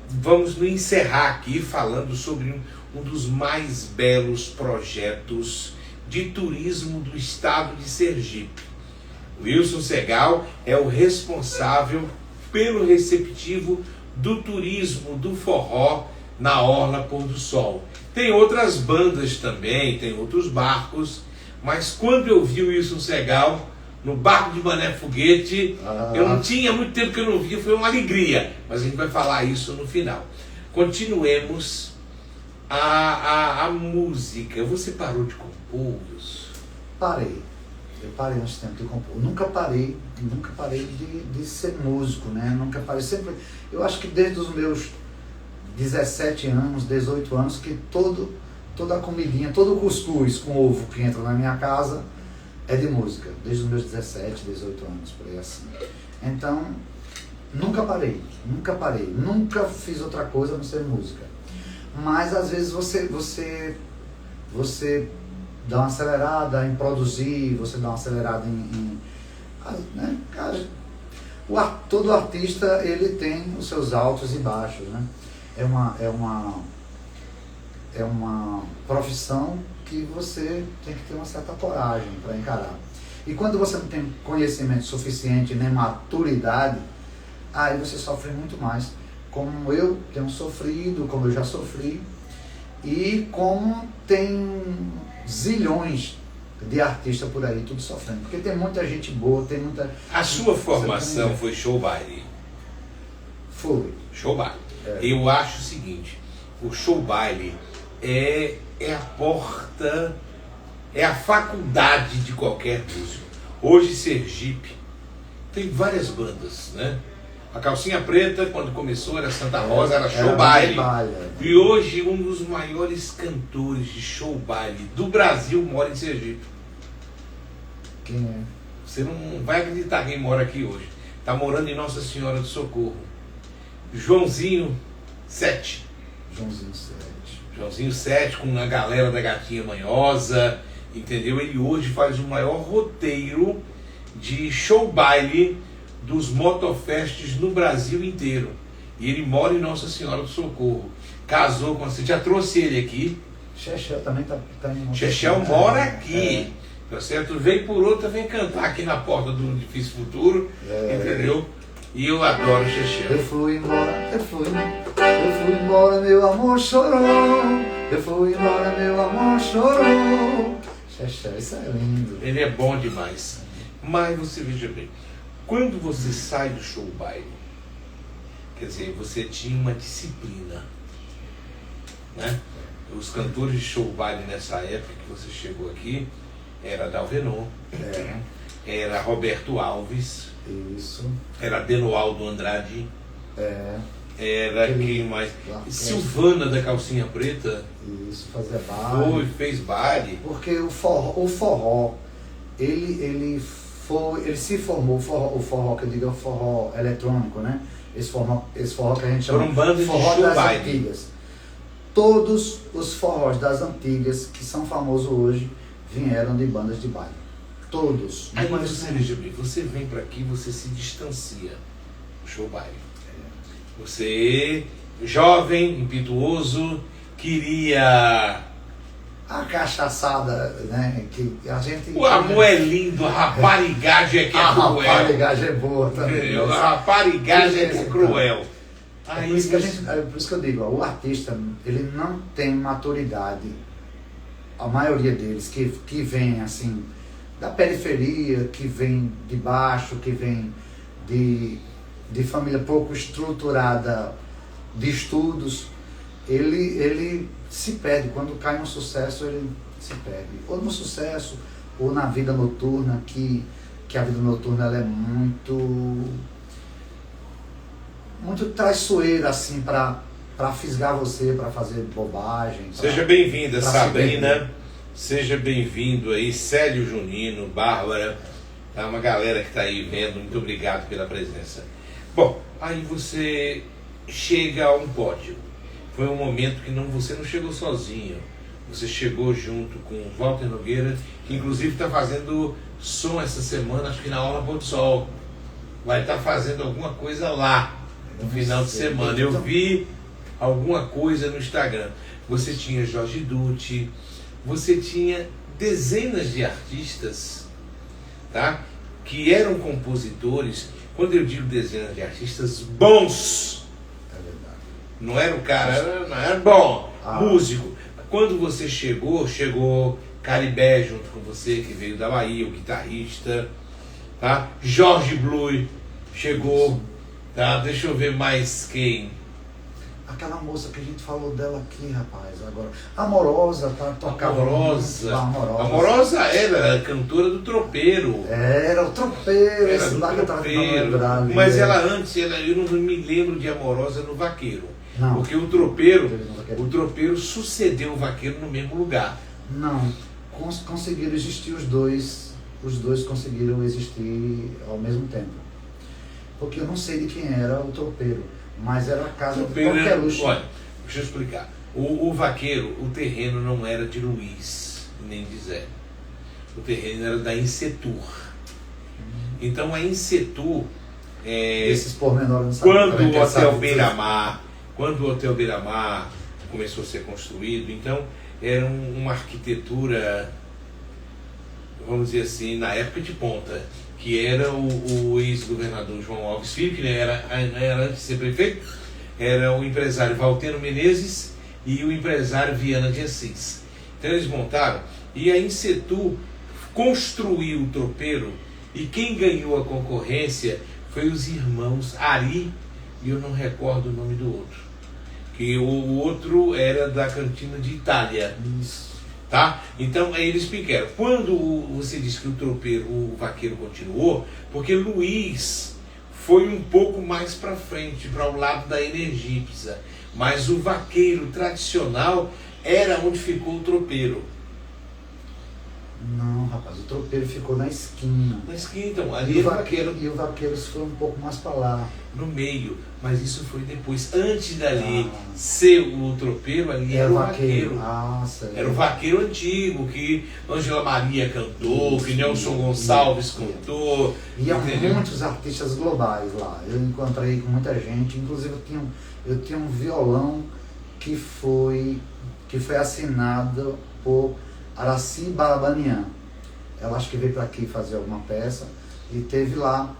[SPEAKER 1] vamos nos encerrar aqui falando sobre um dos mais belos projetos de turismo do estado de Sergipe. O Wilson Segal é o responsável pelo receptivo do turismo do forró na Orla Pôr do Sol. Tem outras bandas também, tem outros barcos, mas quando eu vi o Wilson Segal no barco de Mané Foguete, eu não tinha muito tempo que eu não vi, foi uma alegria, mas a gente vai falar isso no final. Continuemos a música. Você parou de compor, Wilson?
[SPEAKER 2] Parei. Eu parei uns tempos de compor. Nunca parei de ser músico, né? Nunca parei. Sempre. Eu acho que desde os meus 17 anos, 18 anos, que toda a comidinha, todo o cuscuz com ovo que entra na minha casa é de música. Desde os meus 17, 18 anos, por aí assim. Então, nunca parei. Nunca fiz outra coisa a não ser música. Mas às vezes você dá uma acelerada em produzir, você dá uma acelerada né? Todo artista ele tem os seus altos e baixos, né? É uma profissão que você tem que ter uma certa coragem para encarar. E quando você não tem conhecimento suficiente nem maturidade, aí você sofre muito mais. Como eu tenho sofrido, como eu já sofri, e como tem zilhões de artistas por aí, tudo sofrendo. Porque tem muita gente boa, tem muita...
[SPEAKER 1] A sua formação foi show baile?
[SPEAKER 2] Foi.
[SPEAKER 1] Show baile. Eu acho o seguinte, o show baile é a porta, é a faculdade de qualquer músico. Hoje Sergipe tem várias bandas, né? A Calcinha Preta, quando começou, era Santa Rosa, era show baile. E hoje, um dos maiores cantores de show baile do Brasil mora em Sergipe.
[SPEAKER 2] Quem é?
[SPEAKER 1] Você não vai acreditar quem mora aqui hoje. Está morando em Nossa Senhora do Socorro. Joãozinho 7. Joãozinho 7, com a galera da Gatinha Manhosa, entendeu? Ele hoje faz o maior roteiro de show baile dos motofests no Brasil inteiro. E ele mora em Nossa Senhora do Socorro. Casou com você, já trouxe ele aqui.
[SPEAKER 2] Chechel também tá em
[SPEAKER 1] Chechel mora aqui, tá certo? Vem por outra, vem cantar aqui na porta do Difícil Futuro, entendeu? E eu adoro Chechel.
[SPEAKER 2] Eu fui embora, meu amor chorou. Eu fui embora, meu amor chorou. Chechel, isso é lindo.
[SPEAKER 1] Ele é bom demais. Mas você veja bem, quando você sai do show baile, quer dizer, você tinha uma disciplina, né? Os cantores de show baile nessa época que você chegou aqui era Dalvenon, era Roberto Alves,
[SPEAKER 2] isso,
[SPEAKER 1] era Denoaldo Andrade, era quem mais? Silvana da Calcinha Preta.
[SPEAKER 2] Isso, fazia baile.
[SPEAKER 1] Fez baile.
[SPEAKER 2] Porque o forró ele se formou, o forró que eu digo é o forró eletrônico, né? Esse forró que a gente chama
[SPEAKER 1] de
[SPEAKER 2] forró
[SPEAKER 1] show
[SPEAKER 2] das
[SPEAKER 1] baile.
[SPEAKER 2] antigas. Todos os forrós das antigas, que são famosos hoje, vieram de bandas de baile. Todos.
[SPEAKER 1] Aí você vem para aqui, você se distancia do show baile. Você, jovem, impetuoso, queria...
[SPEAKER 2] A cachaçada, né? Que a gente...
[SPEAKER 1] O amor é lindo, a raparigagem é que é cruel.
[SPEAKER 2] A raparigagem é boa também.
[SPEAKER 1] A raparigagem é que é cruel.
[SPEAKER 2] É por isso que eu digo, o artista, ele não tem maturidade, a maioria deles, que vem assim, da periferia, que vem de baixo, que vem de família pouco estruturada de estudos, ele se perde. Quando cai no sucesso, ele se perde. Ou no sucesso, ou na vida noturna, que a vida noturna ela é muito traiçoeira, assim, para fisgar você, para fazer bobagem.
[SPEAKER 1] Seja bem-vinda, Sabrina. Seja bem-vindo aí, Célio Junino, Bárbara. Tá uma galera que está aí vendo. Muito obrigado pela presença. Bom, aí você chega a um pódio. Foi um momento que você não chegou sozinho. Você chegou junto com o Walter Nogueira, que inclusive está fazendo som essa semana, acho que na Orla Pôr do Sol. Vai estar fazendo alguma coisa lá no final de semana. Eu vi alguma coisa no Instagram. Você tinha Jorge Dutti, você tinha dezenas de artistas, tá? Que eram compositores. Quando eu digo dezenas de artistas bons, não era o cara, não era bom, músico. Quando você chegou Caribé junto com você, que veio da Bahia, o guitarrista, tá? Jorge Blue chegou, tá? Deixa eu ver mais quem.
[SPEAKER 2] Aquela moça que a gente falou dela aqui, rapaz, agora. Amorosa, tá? Tocava
[SPEAKER 1] Amorosa. Amorosa era a cantora do Tropeiro.
[SPEAKER 2] Era o Tropeiro,
[SPEAKER 1] era do Tropeiro. Mas ela antes, eu não me lembro de Amorosa no Vaqueiro. Não. Porque o Tropeiro sucedeu o Vaqueiro no mesmo lugar.
[SPEAKER 2] Não, conseguiram existir os dois conseguiram existir ao mesmo tempo. Porque eu não sei de quem era o Tropeiro, mas era a casa de qualquer luxo.
[SPEAKER 1] Olha, deixa eu explicar. O Vaqueiro, o terreno não era de Luiz, nem de Zé. O terreno era da Insetur. Então a Insetur...
[SPEAKER 2] Esses pormenores não
[SPEAKER 1] Quando o Hotel Beira-Mar começou a ser construído, então era uma arquitetura, vamos dizer assim, na época de ponta, que era o ex-governador João Alves Filho, que era antes de ser prefeito, era o empresário Valteno Menezes e o empresário Viana de Assis. Então eles montaram, e a Insetur construiu o Tropeiro, e quem ganhou a concorrência foi os irmãos Ari, e eu não recordo o nome do outro. Que o outro era da Cantina de Itália.
[SPEAKER 2] Isso.
[SPEAKER 1] Tá? Então aí eles explicaram. Quando você disse que o Tropeiro, o Vaqueiro continuou, porque Luiz foi um pouco mais para frente, para o lado da Energipsa. Mas o Vaqueiro tradicional era onde ficou o Tropeiro.
[SPEAKER 2] Não, rapaz, o tropeiro ficou na esquina.
[SPEAKER 1] Na esquina, então, ali era o vaqueiro.
[SPEAKER 2] E o Vaqueiros foi um pouco mais para lá.
[SPEAKER 1] No meio, mas isso foi depois. Antes dali ser o tropeiro, ali era o vaqueiro.
[SPEAKER 2] Ah, certo.
[SPEAKER 1] Era o vaqueiro antigo, que Ângela Maria cantou, que Nelson Gonçalves cantou.
[SPEAKER 2] E há
[SPEAKER 1] entendeu?
[SPEAKER 2] muitos artistas globais lá. Eu encontrei com muita gente, inclusive eu tinha um violão que foi assinado por Araci Balabanian. Ela acho que veio para aqui fazer alguma peça e teve lá.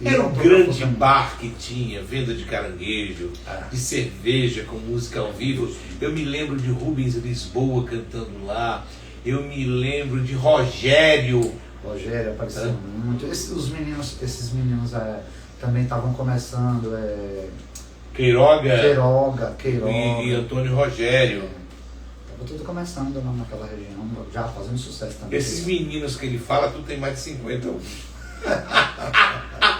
[SPEAKER 1] Era um grande bar que tinha, venda de caranguejo, de cerveja com música ao vivo. Eu me lembro de Rubens Lisboa cantando lá. Eu me lembro de Rogério.
[SPEAKER 2] Rogério apareceu muito. Esses meninos também estavam começando.
[SPEAKER 1] Queiroga
[SPEAKER 2] E
[SPEAKER 1] Antônio Rogério.
[SPEAKER 2] Estava tudo começando lá naquela região, já fazendo sucesso também.
[SPEAKER 1] Esses meninos que ele fala, tu tem mais de 50 anos.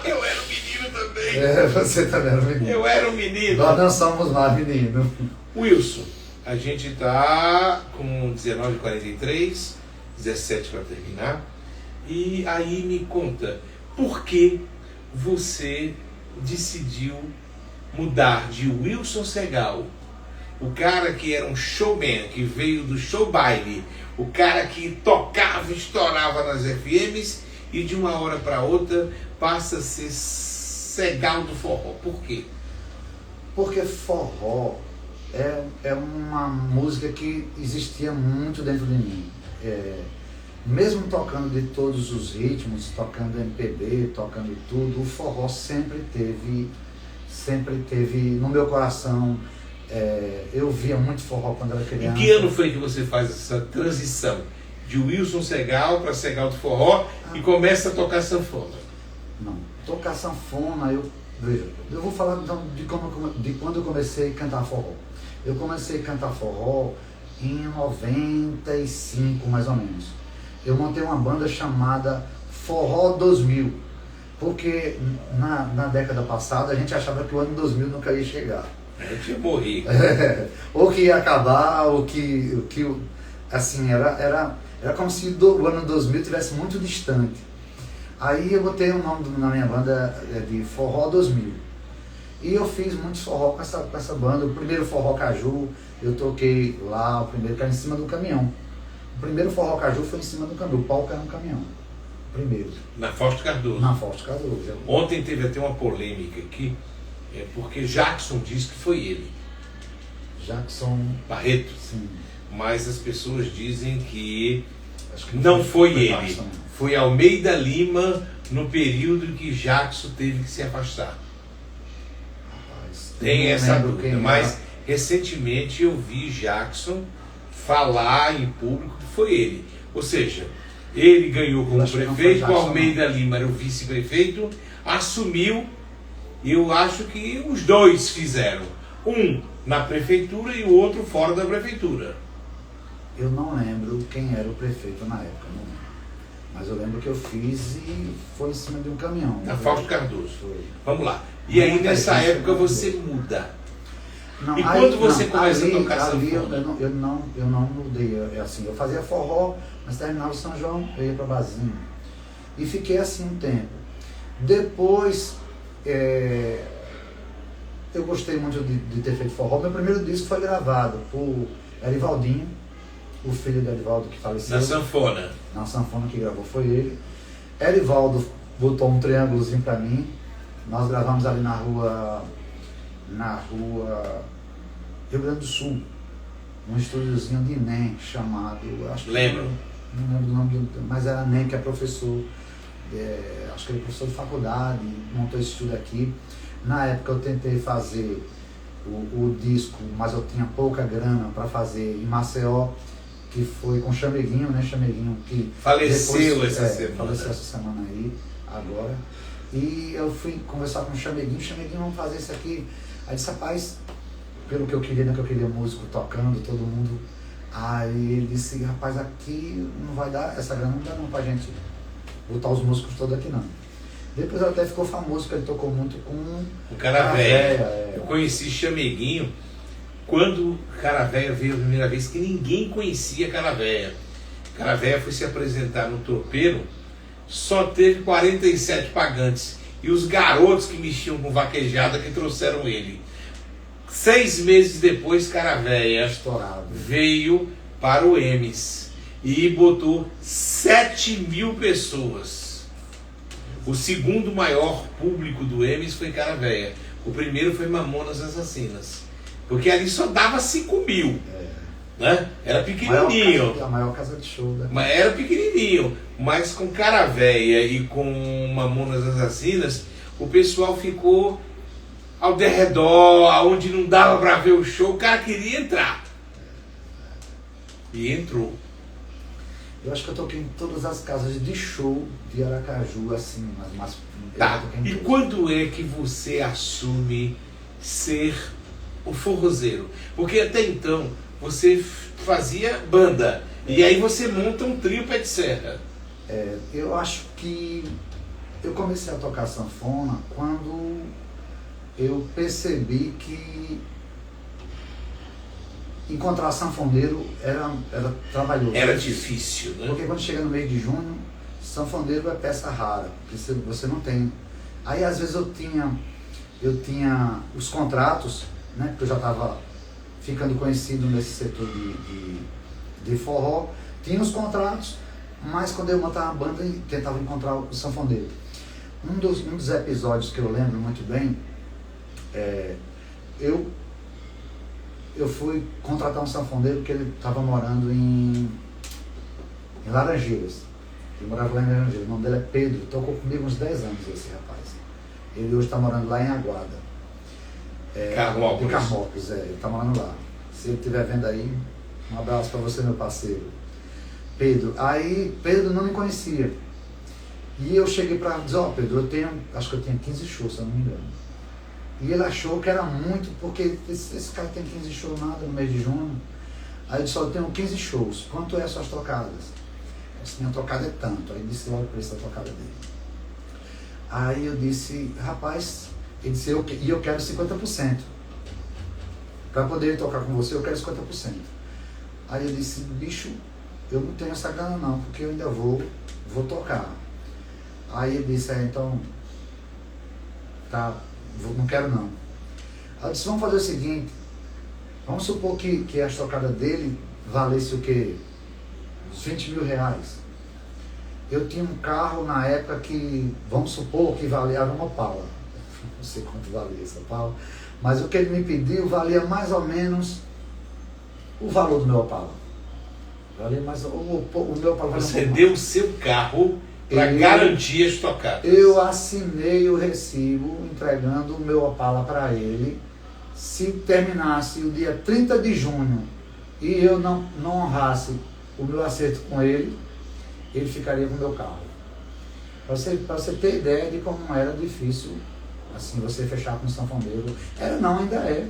[SPEAKER 1] Eu era um menino também.
[SPEAKER 2] Você também era um menino.
[SPEAKER 1] Eu era um menino.
[SPEAKER 2] Nós não somos mais menino.
[SPEAKER 1] Wilson, a gente está com 19h43, 17 para terminar. E aí me conta, por que você decidiu mudar de Wilson Segal, o cara que era um showman, que veio do show baile, o cara que tocava e estourava nas FMs, e de uma hora para outra passa a ser Segal do forró? Por quê?
[SPEAKER 2] Porque forró é uma música que existia muito dentro de mim. Mesmo tocando de todos os ritmos, tocando MPB, tocando tudo, o forró sempre teve no meu coração. Eu via muito forró quando era criança.
[SPEAKER 1] Em que ano foi que você faz essa transição de Wilson Segal para Segal do forró e começa a tocar sanfona?
[SPEAKER 2] Não, tocar sanfona, eu vou falar então de quando eu comecei a cantar forró. Eu comecei a cantar forró em 95, mais ou menos. Eu montei uma banda chamada Forró 2000, porque na década passada a gente achava que o ano 2000 nunca ia chegar.
[SPEAKER 1] Eu tinha morrido.
[SPEAKER 2] Ou que ia acabar, ou que assim, era como se o ano 2000 estivesse muito distante. Aí eu botei o nome na minha banda de Forró 2000. E eu fiz muitos forró com essa banda. O primeiro Forró Caju, eu toquei lá, o primeiro que era em cima do caminhão. O primeiro Forró Caju foi em cima do caminhão, o palco era no caminhão. Primeiro.
[SPEAKER 1] Na Fausto Cardoso.
[SPEAKER 2] Na Fausto Cardoso.
[SPEAKER 1] Ontem teve até uma polêmica aqui, porque Jackson disse que foi ele.
[SPEAKER 2] Jackson
[SPEAKER 1] Barreto.
[SPEAKER 2] Sim.
[SPEAKER 1] Mas as pessoas dizem que
[SPEAKER 2] Acho que
[SPEAKER 1] não foi ele.
[SPEAKER 2] Jackson.
[SPEAKER 1] Foi Almeida Lima no período em que Jackson teve que se afastar.
[SPEAKER 2] Rapaz,
[SPEAKER 1] Tem essa
[SPEAKER 2] lembro
[SPEAKER 1] dúvida,
[SPEAKER 2] quem
[SPEAKER 1] mas
[SPEAKER 2] era.
[SPEAKER 1] recentemente eu vi Jackson falar em público que foi ele. Ou seja, ele ganhou como
[SPEAKER 2] acho que não foi
[SPEAKER 1] prefeito, o
[SPEAKER 2] Jackson,
[SPEAKER 1] Almeida Lima era o vice-prefeito, assumiu, e eu acho que os dois fizeram. Um na prefeitura e o outro fora da prefeitura.
[SPEAKER 2] Eu não lembro quem era o prefeito na época, não lembro. Mas eu lembro que eu fiz e foi em cima de um caminhão.
[SPEAKER 1] Na Fausto Cardoso.
[SPEAKER 2] Foi.
[SPEAKER 1] Vamos lá. E aí
[SPEAKER 2] Muita
[SPEAKER 1] nessa
[SPEAKER 2] gente
[SPEAKER 1] época
[SPEAKER 2] mudou.
[SPEAKER 1] você muda.
[SPEAKER 2] Não,
[SPEAKER 1] E quando você começa a tocar
[SPEAKER 2] ali
[SPEAKER 1] sanfona?
[SPEAKER 2] eu não mudei. Assim, eu fazia forró, mas terminava o São João, eu ia para Barzinho. E fiquei assim um tempo. Depois, eu gostei muito de ter feito forró. Meu primeiro disco foi gravado por Erivaldinho, o filho de Erivaldo que faleceu.
[SPEAKER 1] Na sanfona.
[SPEAKER 2] Na sanfona que gravou foi ele. Erivaldo botou um triângulozinho para mim. Nós gravamos ali na rua Rio Grande do Sul, um estúdiozinho de NEM chamado, acho que
[SPEAKER 1] Lembro.
[SPEAKER 2] Não lembro o nome, mas era NEM, que é professor, acho que ele é professor de faculdade, montou esse estúdio aqui. Na época eu tentei fazer o disco, mas eu tinha pouca grana para fazer em Maceió, que foi com Chameguinho, né? Chameguinho que
[SPEAKER 1] Faleceu
[SPEAKER 2] depois,
[SPEAKER 1] essa semana.
[SPEAKER 2] Faleceu essa semana aí, agora. E eu fui conversar com o Chameguinho, vamos fazer isso aqui. Aí disse, rapaz, pelo que eu queria, né, que eu queria músico tocando, todo mundo. Aí ele disse, rapaz, aqui não vai dar, essa grana não dá não pra gente botar os músicos todos aqui não. Depois ele até ficou famoso, porque ele tocou muito com
[SPEAKER 1] O Cara Véia.
[SPEAKER 2] é.
[SPEAKER 1] Eu conheci Chameguinho quando Cara Véia veio a primeira vez, que ninguém conhecia Cara Véia. Caravéia foi se apresentar no tropeiro, só teve 47 pagantes. E os garotos que mexiam com vaquejada que trouxeram ele. 6 meses depois, Caravéia
[SPEAKER 2] Estourado.
[SPEAKER 1] veio para o Emes e botou 7.000 pessoas. O segundo maior público do Emes foi Caravéia. O primeiro foi Mamonas Assassinas. Porque ali só dava 5.000. Né? Era pequenininho.
[SPEAKER 2] A maior casa de show, né?
[SPEAKER 1] Mas era pequenininho. Mas com Caravéia e com Mamonas Assassinas, o pessoal ficou ao derredor, onde não dava para ver o show, o cara queria entrar. E entrou.
[SPEAKER 2] Eu acho que eu toquei em todas as casas de show de Aracaju, assim, mas
[SPEAKER 1] Tá. E quando é que você assume ser o forrozeiro? Porque até então você fazia banda. E aí você monta um trio pé de serra.
[SPEAKER 2] Eu acho que eu comecei a tocar sanfona quando eu percebi que encontrar sanfoneiro era trabalhoso.
[SPEAKER 1] Era difícil, né?
[SPEAKER 2] Porque quando chega no mês de junho, sanfoneiro é peça rara, porque você não tem. Aí às vezes eu tinha os contratos, né? Porque eu já estava ficando conhecido nesse setor de forró, tinha os contratos, mas quando eu montava a banda, eu tentava encontrar o sanfoneiro. Um dos episódios que eu lembro muito bem, eu fui contratar um sanfoneiro porque ele estava morando em Laranjeiras. Ele morava lá em Laranjeiras. O nome dele é Pedro. Tocou comigo uns 10 anos esse rapaz. Ele hoje está morando lá em Aguada.
[SPEAKER 1] Carmópolis.
[SPEAKER 2] De Carmópolis, ele está morando lá. Se ele estiver vendo aí, um abraço para você, meu parceiro. Pedro. Aí, Pedro não me conhecia. E eu cheguei para dizer, Pedro, acho que eu tenho 15 shows, se eu não me engano. E ele achou que era muito, porque esse cara tem 15 shows nada no mês de junho. Aí eu disse, eu tenho 15 shows, quanto é as suas tocadas? Eu disse, minha tocada é tanto. Aí ele disse logo o preço da tocada dele. Aí eu disse, rapaz, ele disse, e eu quero 50%. Para poder tocar com você, eu quero 50%. Aí eu disse, bicho, eu não tenho essa grana não, porque eu ainda vou tocar. Aí ele disse, então, tá, não quero não. Aí eu disse, vamos fazer o seguinte, vamos supor que a estocada dele valesse o quê? Uns 20 mil reais. Eu tinha um carro na época que, vamos supor que valia uma Opala. Não sei quanto valia essa Opala, mas o que ele me pediu valia mais ou menos o valor do meu Opala. Valia mais, o meu Opala.
[SPEAKER 1] Você deu o seu carro para garantir as tocadas.
[SPEAKER 2] Eu assinei o recibo entregando o meu Opala para ele. Se terminasse o dia 30 de junho e eu não honrasse o meu acerto com ele, ele ficaria com o meu carro. Para você ter ideia de como era difícil assim, você fechar com um sanfoneiro. Ainda é.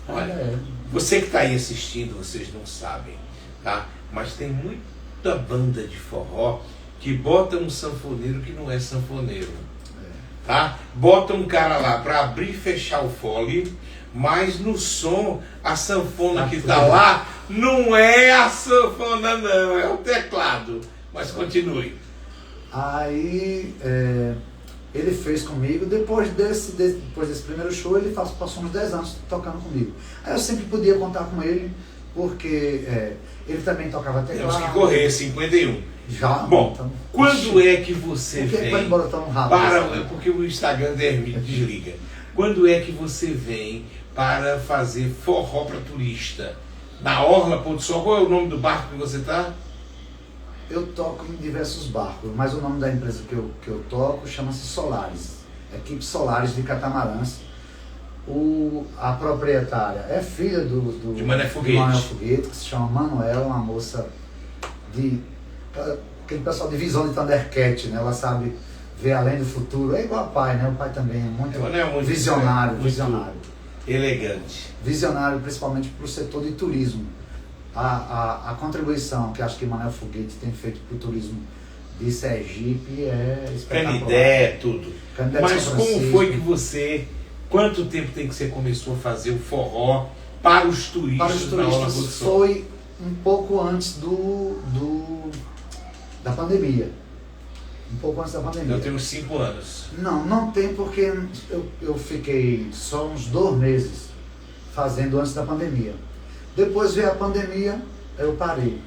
[SPEAKER 1] Olha, você que está aí assistindo, vocês não sabem, tá? Mas tem muita banda de forró que bota um sanfoneiro que não é sanfoneiro, tá? Bota um cara lá para abrir e fechar o fole, mas no som, a sanfona que tá lá não é a sanfona não, é o teclado. Mas continue.
[SPEAKER 2] Aí ele fez comigo, depois desse primeiro show, ele passou uns 10 anos tocando comigo. Aí eu sempre podia contar com ele, porque ele também tocava teclado.
[SPEAKER 1] Temos que correr, 51.
[SPEAKER 2] Já?
[SPEAKER 1] Bom,
[SPEAKER 2] então,
[SPEAKER 1] quando é que você vem porque o Instagram desliga. Quando é que você vem para fazer forró para turista? Na Orla Pôr do Sol, qual é o nome do barco que você está?
[SPEAKER 2] Eu toco em diversos barcos, mas o nome da empresa que eu toco chama-se Solares. Equipe Solares de Catamarãs. A proprietária é filha
[SPEAKER 1] de Mané
[SPEAKER 2] Foguete, que se chama Manuela, uma moça aquele pessoal de visão de Thundercat, né? Ela sabe ver além do futuro. É igual ao pai, né? O pai também é muito visionário.
[SPEAKER 1] Elegante.
[SPEAKER 2] Visionário, principalmente para o setor de turismo. A contribuição que acho que Mané Foguete tem feito para o turismo de Sergipe é espetacular.
[SPEAKER 1] Canidé, tudo.
[SPEAKER 2] Canidé.
[SPEAKER 1] Mas como foi que quanto tempo tem que você começou a fazer o forró para os turistas?
[SPEAKER 2] Para os turistas foi um pouco antes Da pandemia. Um pouco antes da pandemia.
[SPEAKER 1] Eu tenho 5 anos.
[SPEAKER 2] Não tem, porque eu fiquei só uns 2 meses fazendo antes da pandemia. Depois veio a pandemia, eu parei.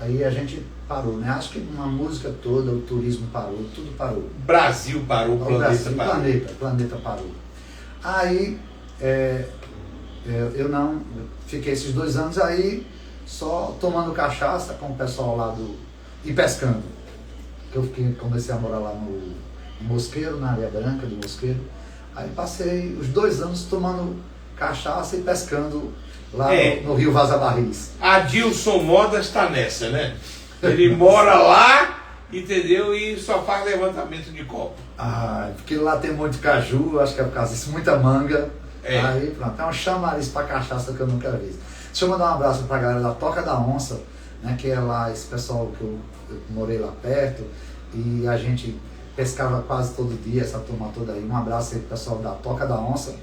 [SPEAKER 2] Aí a gente parou, né? Acho que uma música toda, o turismo parou, tudo parou.
[SPEAKER 1] Brasil parou, o planeta parou.
[SPEAKER 2] O planeta parou. Aí eu não fiquei esses 2 anos aí só tomando cachaça com o pessoal lá e pescando. Eu comecei a morar lá no Mosqueiro, na Areia Branca do Mosqueiro. Aí passei os 2 anos tomando cachaça e pescando lá no Rio Vaza Barris.
[SPEAKER 1] Adilson Modas está nessa, né? Ele mora lá, entendeu? E só faz levantamento de copo.
[SPEAKER 2] Porque lá tem muito caju, acho que é por causa disso, muita manga.
[SPEAKER 1] É.
[SPEAKER 2] Aí pronto, é um chamariz pra cachaça que eu nunca vi. Deixa eu mandar um abraço pra galera da Toca da Onça, né? Que é lá esse pessoal que eu morei lá perto e a gente pescava quase todo dia, essa turma toda aí. Um abraço aí pro pessoal da Toca da Onça,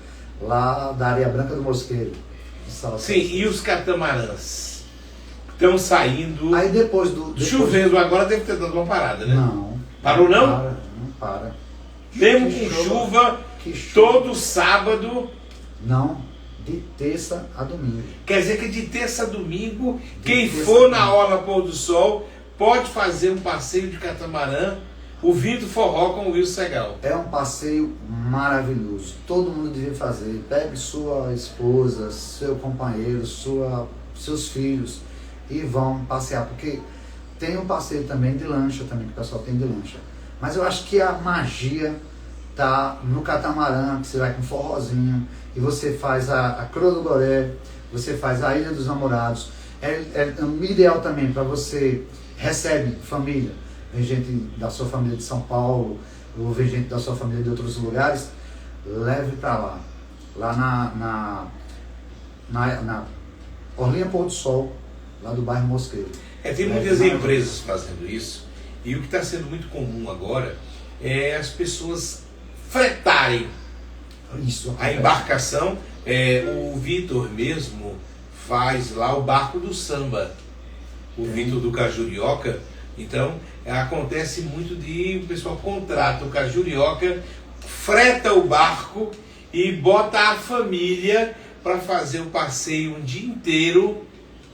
[SPEAKER 2] lá da Areia Branca do Mosqueiro.
[SPEAKER 1] Sim, e os catamarãs estão saindo.
[SPEAKER 2] Aí depois
[SPEAKER 1] chovendo agora deve ter dado uma parada, né?
[SPEAKER 2] Não.
[SPEAKER 1] Parou não?
[SPEAKER 2] Não para.
[SPEAKER 1] Mesmo com chuva, todo sábado.
[SPEAKER 2] Não, de terça a domingo.
[SPEAKER 1] Quer dizer que de terça a domingo, quem for na orla pôr do sol pode fazer um passeio de catamarã ouvindo forró com o Wilson Segal.
[SPEAKER 2] É um passeio maravilhoso. Todo mundo devia fazer. Pegue sua esposa, seu companheiro, seus filhos e vão passear. Porque tem um passeio também de lancha, também, que o pessoal tem de lancha. Mas eu acho que a magia tá no catamarã, que você vai com forrozinho e você faz a Croa do Goré, você faz a Ilha dos Namorados. É ideal também para você recebe família. Vem gente da sua família de São Paulo, ou vem gente da sua família de outros lugares, leve para lá. Lá na Orlinha Pôr do Sol, lá do bairro Mosqueiro.
[SPEAKER 1] Tem muitas empresas fazendo isso, e o que está sendo muito comum agora é as pessoas fretarem a embarcação. O Vitor mesmo faz lá o barco do samba, o Vitor do Cajurioca. Então acontece muito o pessoal contrata o Cajurioca, freta o barco e bota a família para fazer o passeio um dia inteiro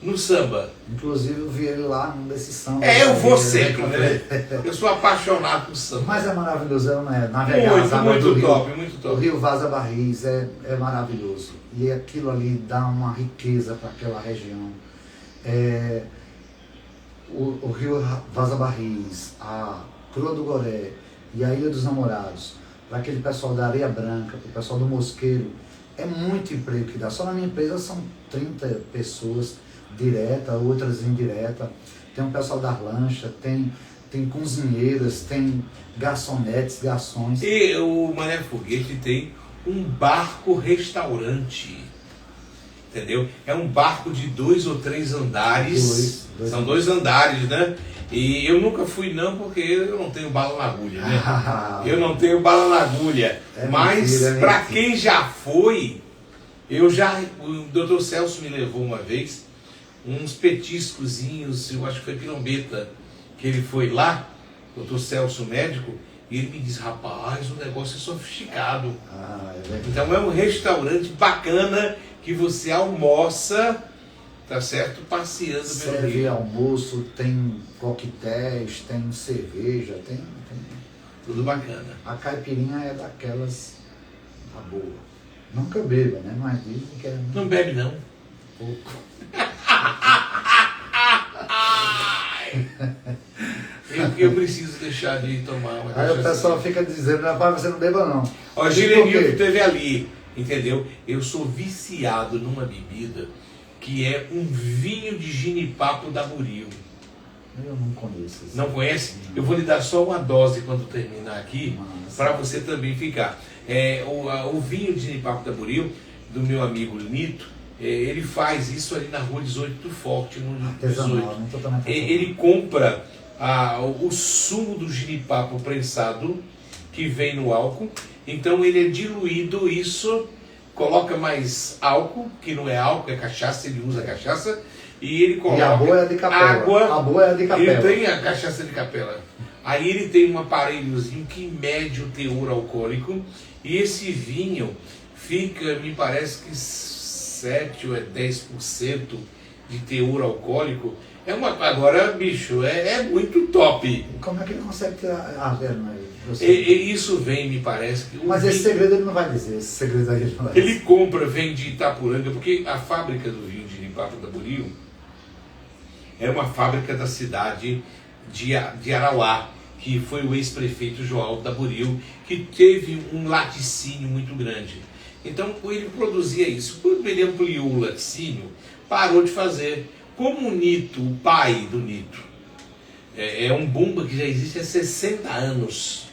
[SPEAKER 1] no samba.
[SPEAKER 2] Inclusive eu vi ele lá num desses samba.
[SPEAKER 1] Eu vou sempre, né? Eu sou apaixonado por samba.
[SPEAKER 2] Mas é maravilhoso, navegar.
[SPEAKER 1] Muito top.
[SPEAKER 2] O Rio Vaza Barris é maravilhoso. E aquilo ali dá uma riqueza para aquela região. O Rio Vaza Barris, a Croa do Goré e a Ilha dos Namorados, para aquele pessoal da Areia Branca, para o pessoal do Mosqueiro, é muito emprego que dá. Só na minha empresa são 30 pessoas direta, outras indireta. Tem um pessoal da lancha, tem cozinheiras, tem garçonetes, garçons.
[SPEAKER 1] E o Mané Foguete tem um barco-restaurante, entendeu? É um barco de 2 ou 3 andares. São 2 andares, né? E eu nunca fui não, porque eu não tenho bala na agulha, né? Eu não tenho bala na agulha. Mas para quem já foi, o Dr. Celso me levou uma vez uns petiscozinhos, eu acho que foi Pirombeta, que ele foi lá, Dr. Celso médico, e ele me disse, rapaz, o negócio é sofisticado. Então é um restaurante bacana que você almoça, tá certo? Passeando pelo
[SPEAKER 2] Serve
[SPEAKER 1] Rio.
[SPEAKER 2] almoço, tem coquetéis, tem cerveja, tem
[SPEAKER 1] tudo bacana.
[SPEAKER 2] A caipirinha é daquelas da boa. Nunca beba, né? Mas dizem que é...
[SPEAKER 1] Não bebe não.
[SPEAKER 2] Pouco.
[SPEAKER 1] Eu preciso deixar de tomar uma
[SPEAKER 2] Aí o pessoal fica dizendo, rapaz, você não beba não.
[SPEAKER 1] Ó, Gilenil que teve ali, entendeu? Eu sou viciado numa bebida que é um vinho de ginipapo da Buril.
[SPEAKER 2] Eu não conheço.
[SPEAKER 1] Não conhece? Eu vou lhe dar só uma dose quando terminar aqui, para você também ficar. O vinho de ginipapo da Buril, do meu amigo Nito, ele faz isso ali na rua 18 do Forte, no 18. Ele compra o sumo do ginipapo prensado, que vem no álcool, então ele é diluído isso coloca mais álcool, que não é álcool, é cachaça, ele usa cachaça, e ele coloca
[SPEAKER 2] E a boa é de capela.
[SPEAKER 1] água.
[SPEAKER 2] A boa é de capela.
[SPEAKER 1] Ele tem a cachaça de capela. Aí ele tem um aparelhozinho que mede o teor alcoólico, e esse vinho fica, me parece que 7 ou 10% de teor alcoólico. Agora, bicho, é muito top.
[SPEAKER 2] Como é que ele consegue tirar?
[SPEAKER 1] Isso vem, me parece.
[SPEAKER 2] Mas esse segredo ele não vai dizer. Esse segredo aí ele não vai dizer.
[SPEAKER 1] Ele compra, vem de Itapuranga, porque a fábrica do vinho de Jenipapo da Buril é uma fábrica da cidade de Arauá, que foi o ex-prefeito João da Buril, que teve um laticínio muito grande. Então ele produzia isso. Quando ele ampliou o laticínio, parou de fazer. Como o Nito, o pai do Nito, é um bumba que já existe há 60 anos.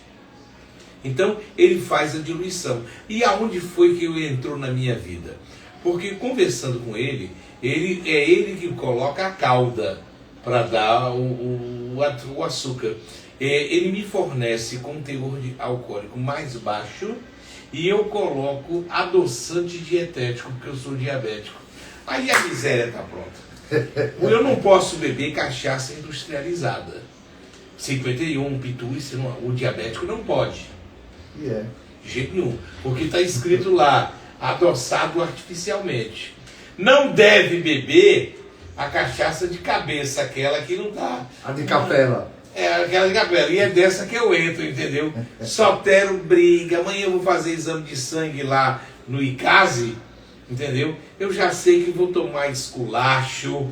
[SPEAKER 1] Então ele faz a diluição. E aonde foi que ele entrou na minha vida? Porque conversando com ele, é ele que coloca a calda para dar o açúcar. Ele me fornece com teor de alcoólico mais baixo e eu coloco adoçante dietético, porque eu sou diabético. Aí a miséria está pronta. Eu não posso beber cachaça industrializada. 51, pitu, o diabético não pode.
[SPEAKER 2] Yeah.
[SPEAKER 1] De jeito nenhum. Porque está escrito lá, adoçado artificialmente. Não deve beber a cachaça de cabeça, aquela que não dá.
[SPEAKER 2] A de capela.
[SPEAKER 1] Aquela de capela. E é dessa que eu entro, entendeu? Sotero briga. Amanhã eu vou fazer exame de sangue lá no ICASE, entendeu? Eu já sei que vou tomar esculacho.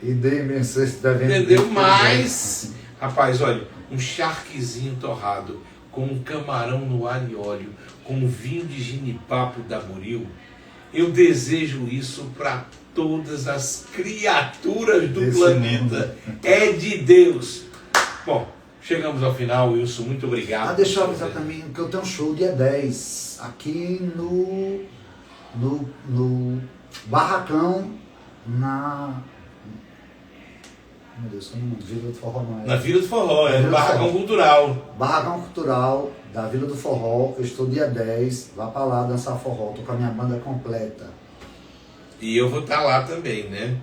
[SPEAKER 2] E dei mensagem da venda.
[SPEAKER 1] Entendeu? Mas, rapaz, olha, um charquezinho torrado com um camarão no alho e óleo, com um vinho de Jenipapo da Buril, eu desejo isso para todas as criaturas do planeta. É de Deus. Bom, chegamos ao final, Wilson, muito obrigado.
[SPEAKER 2] Deixa eu avisar também que eu tenho um show dia 10 aqui no Barracão, meu Deus, como Vila do Forró não é?
[SPEAKER 1] Na Vila do Forró, no Barracão Cultural.
[SPEAKER 2] Barracão Cultural da Vila do Forró, eu estou dia 10, vá pra lá dançar forró, tô com a minha banda completa.
[SPEAKER 1] E eu vou estar lá também, né?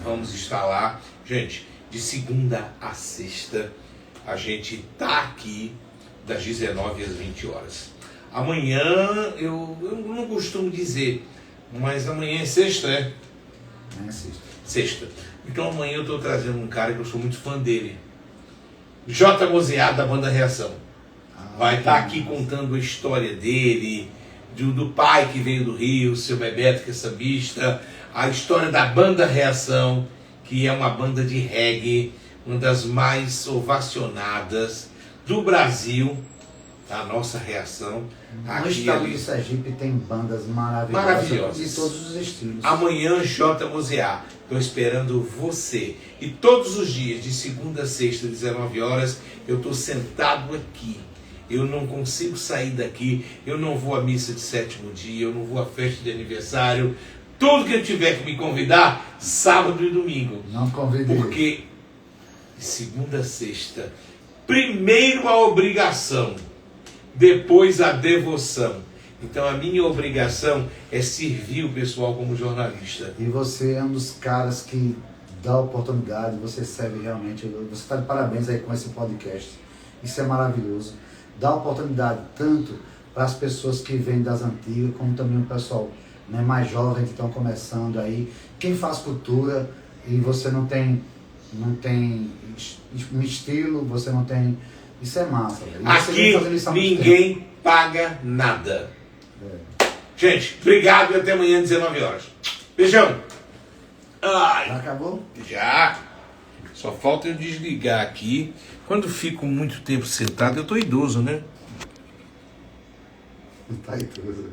[SPEAKER 1] Vamos estar lá. Gente, de segunda a sexta, a gente tá aqui das 19 às 20 horas. Amanhã, eu não costumo dizer, mas amanhã é sexta, né?
[SPEAKER 2] É sexta.
[SPEAKER 1] Sexta. Então amanhã eu estou trazendo um cara que eu sou muito fã dele. J. Moseado, da banda Reação. Vai estar aqui contando a história dele, do pai que veio do Rio, seu Bebeto, que é sambista, a história da banda Reação, que é uma banda de reggae, uma das mais ovacionadas do Brasil, a nossa Reação.
[SPEAKER 2] No estado de Sergipe tem bandas maravilhosas de todos os estilos.
[SPEAKER 1] Amanhã, J. Moseá, estou esperando você. E todos os dias, de segunda a sexta, 19 horas, eu estou sentado aqui. Eu não consigo sair daqui, eu não vou à missa de sétimo dia, eu não vou à festa de aniversário. Tudo que eu tiver que me convidar, sábado e domingo.
[SPEAKER 2] Não convidei.
[SPEAKER 1] Porque de segunda a sexta, primeiro a obrigação, depois a devoção. Então a minha obrigação é servir o pessoal como jornalista.
[SPEAKER 2] E você é um dos caras que dá oportunidade, você serve realmente, você está de parabéns aí com esse podcast. Isso é maravilhoso. Dá oportunidade tanto para as pessoas que vêm das antigas, como também o pessoal, né, mais jovem que estão começando aí. Quem faz cultura e você não tem um estilo, você não tem... Isso é massa, velho.
[SPEAKER 1] Aqui ninguém paga nada. Gente, obrigado e até amanhã, 19 horas. Beijão. Ai,
[SPEAKER 2] Já acabou?
[SPEAKER 1] Já. Só falta eu desligar aqui. Quando fico muito tempo sentado, eu tô idoso, né?
[SPEAKER 2] Tá idoso.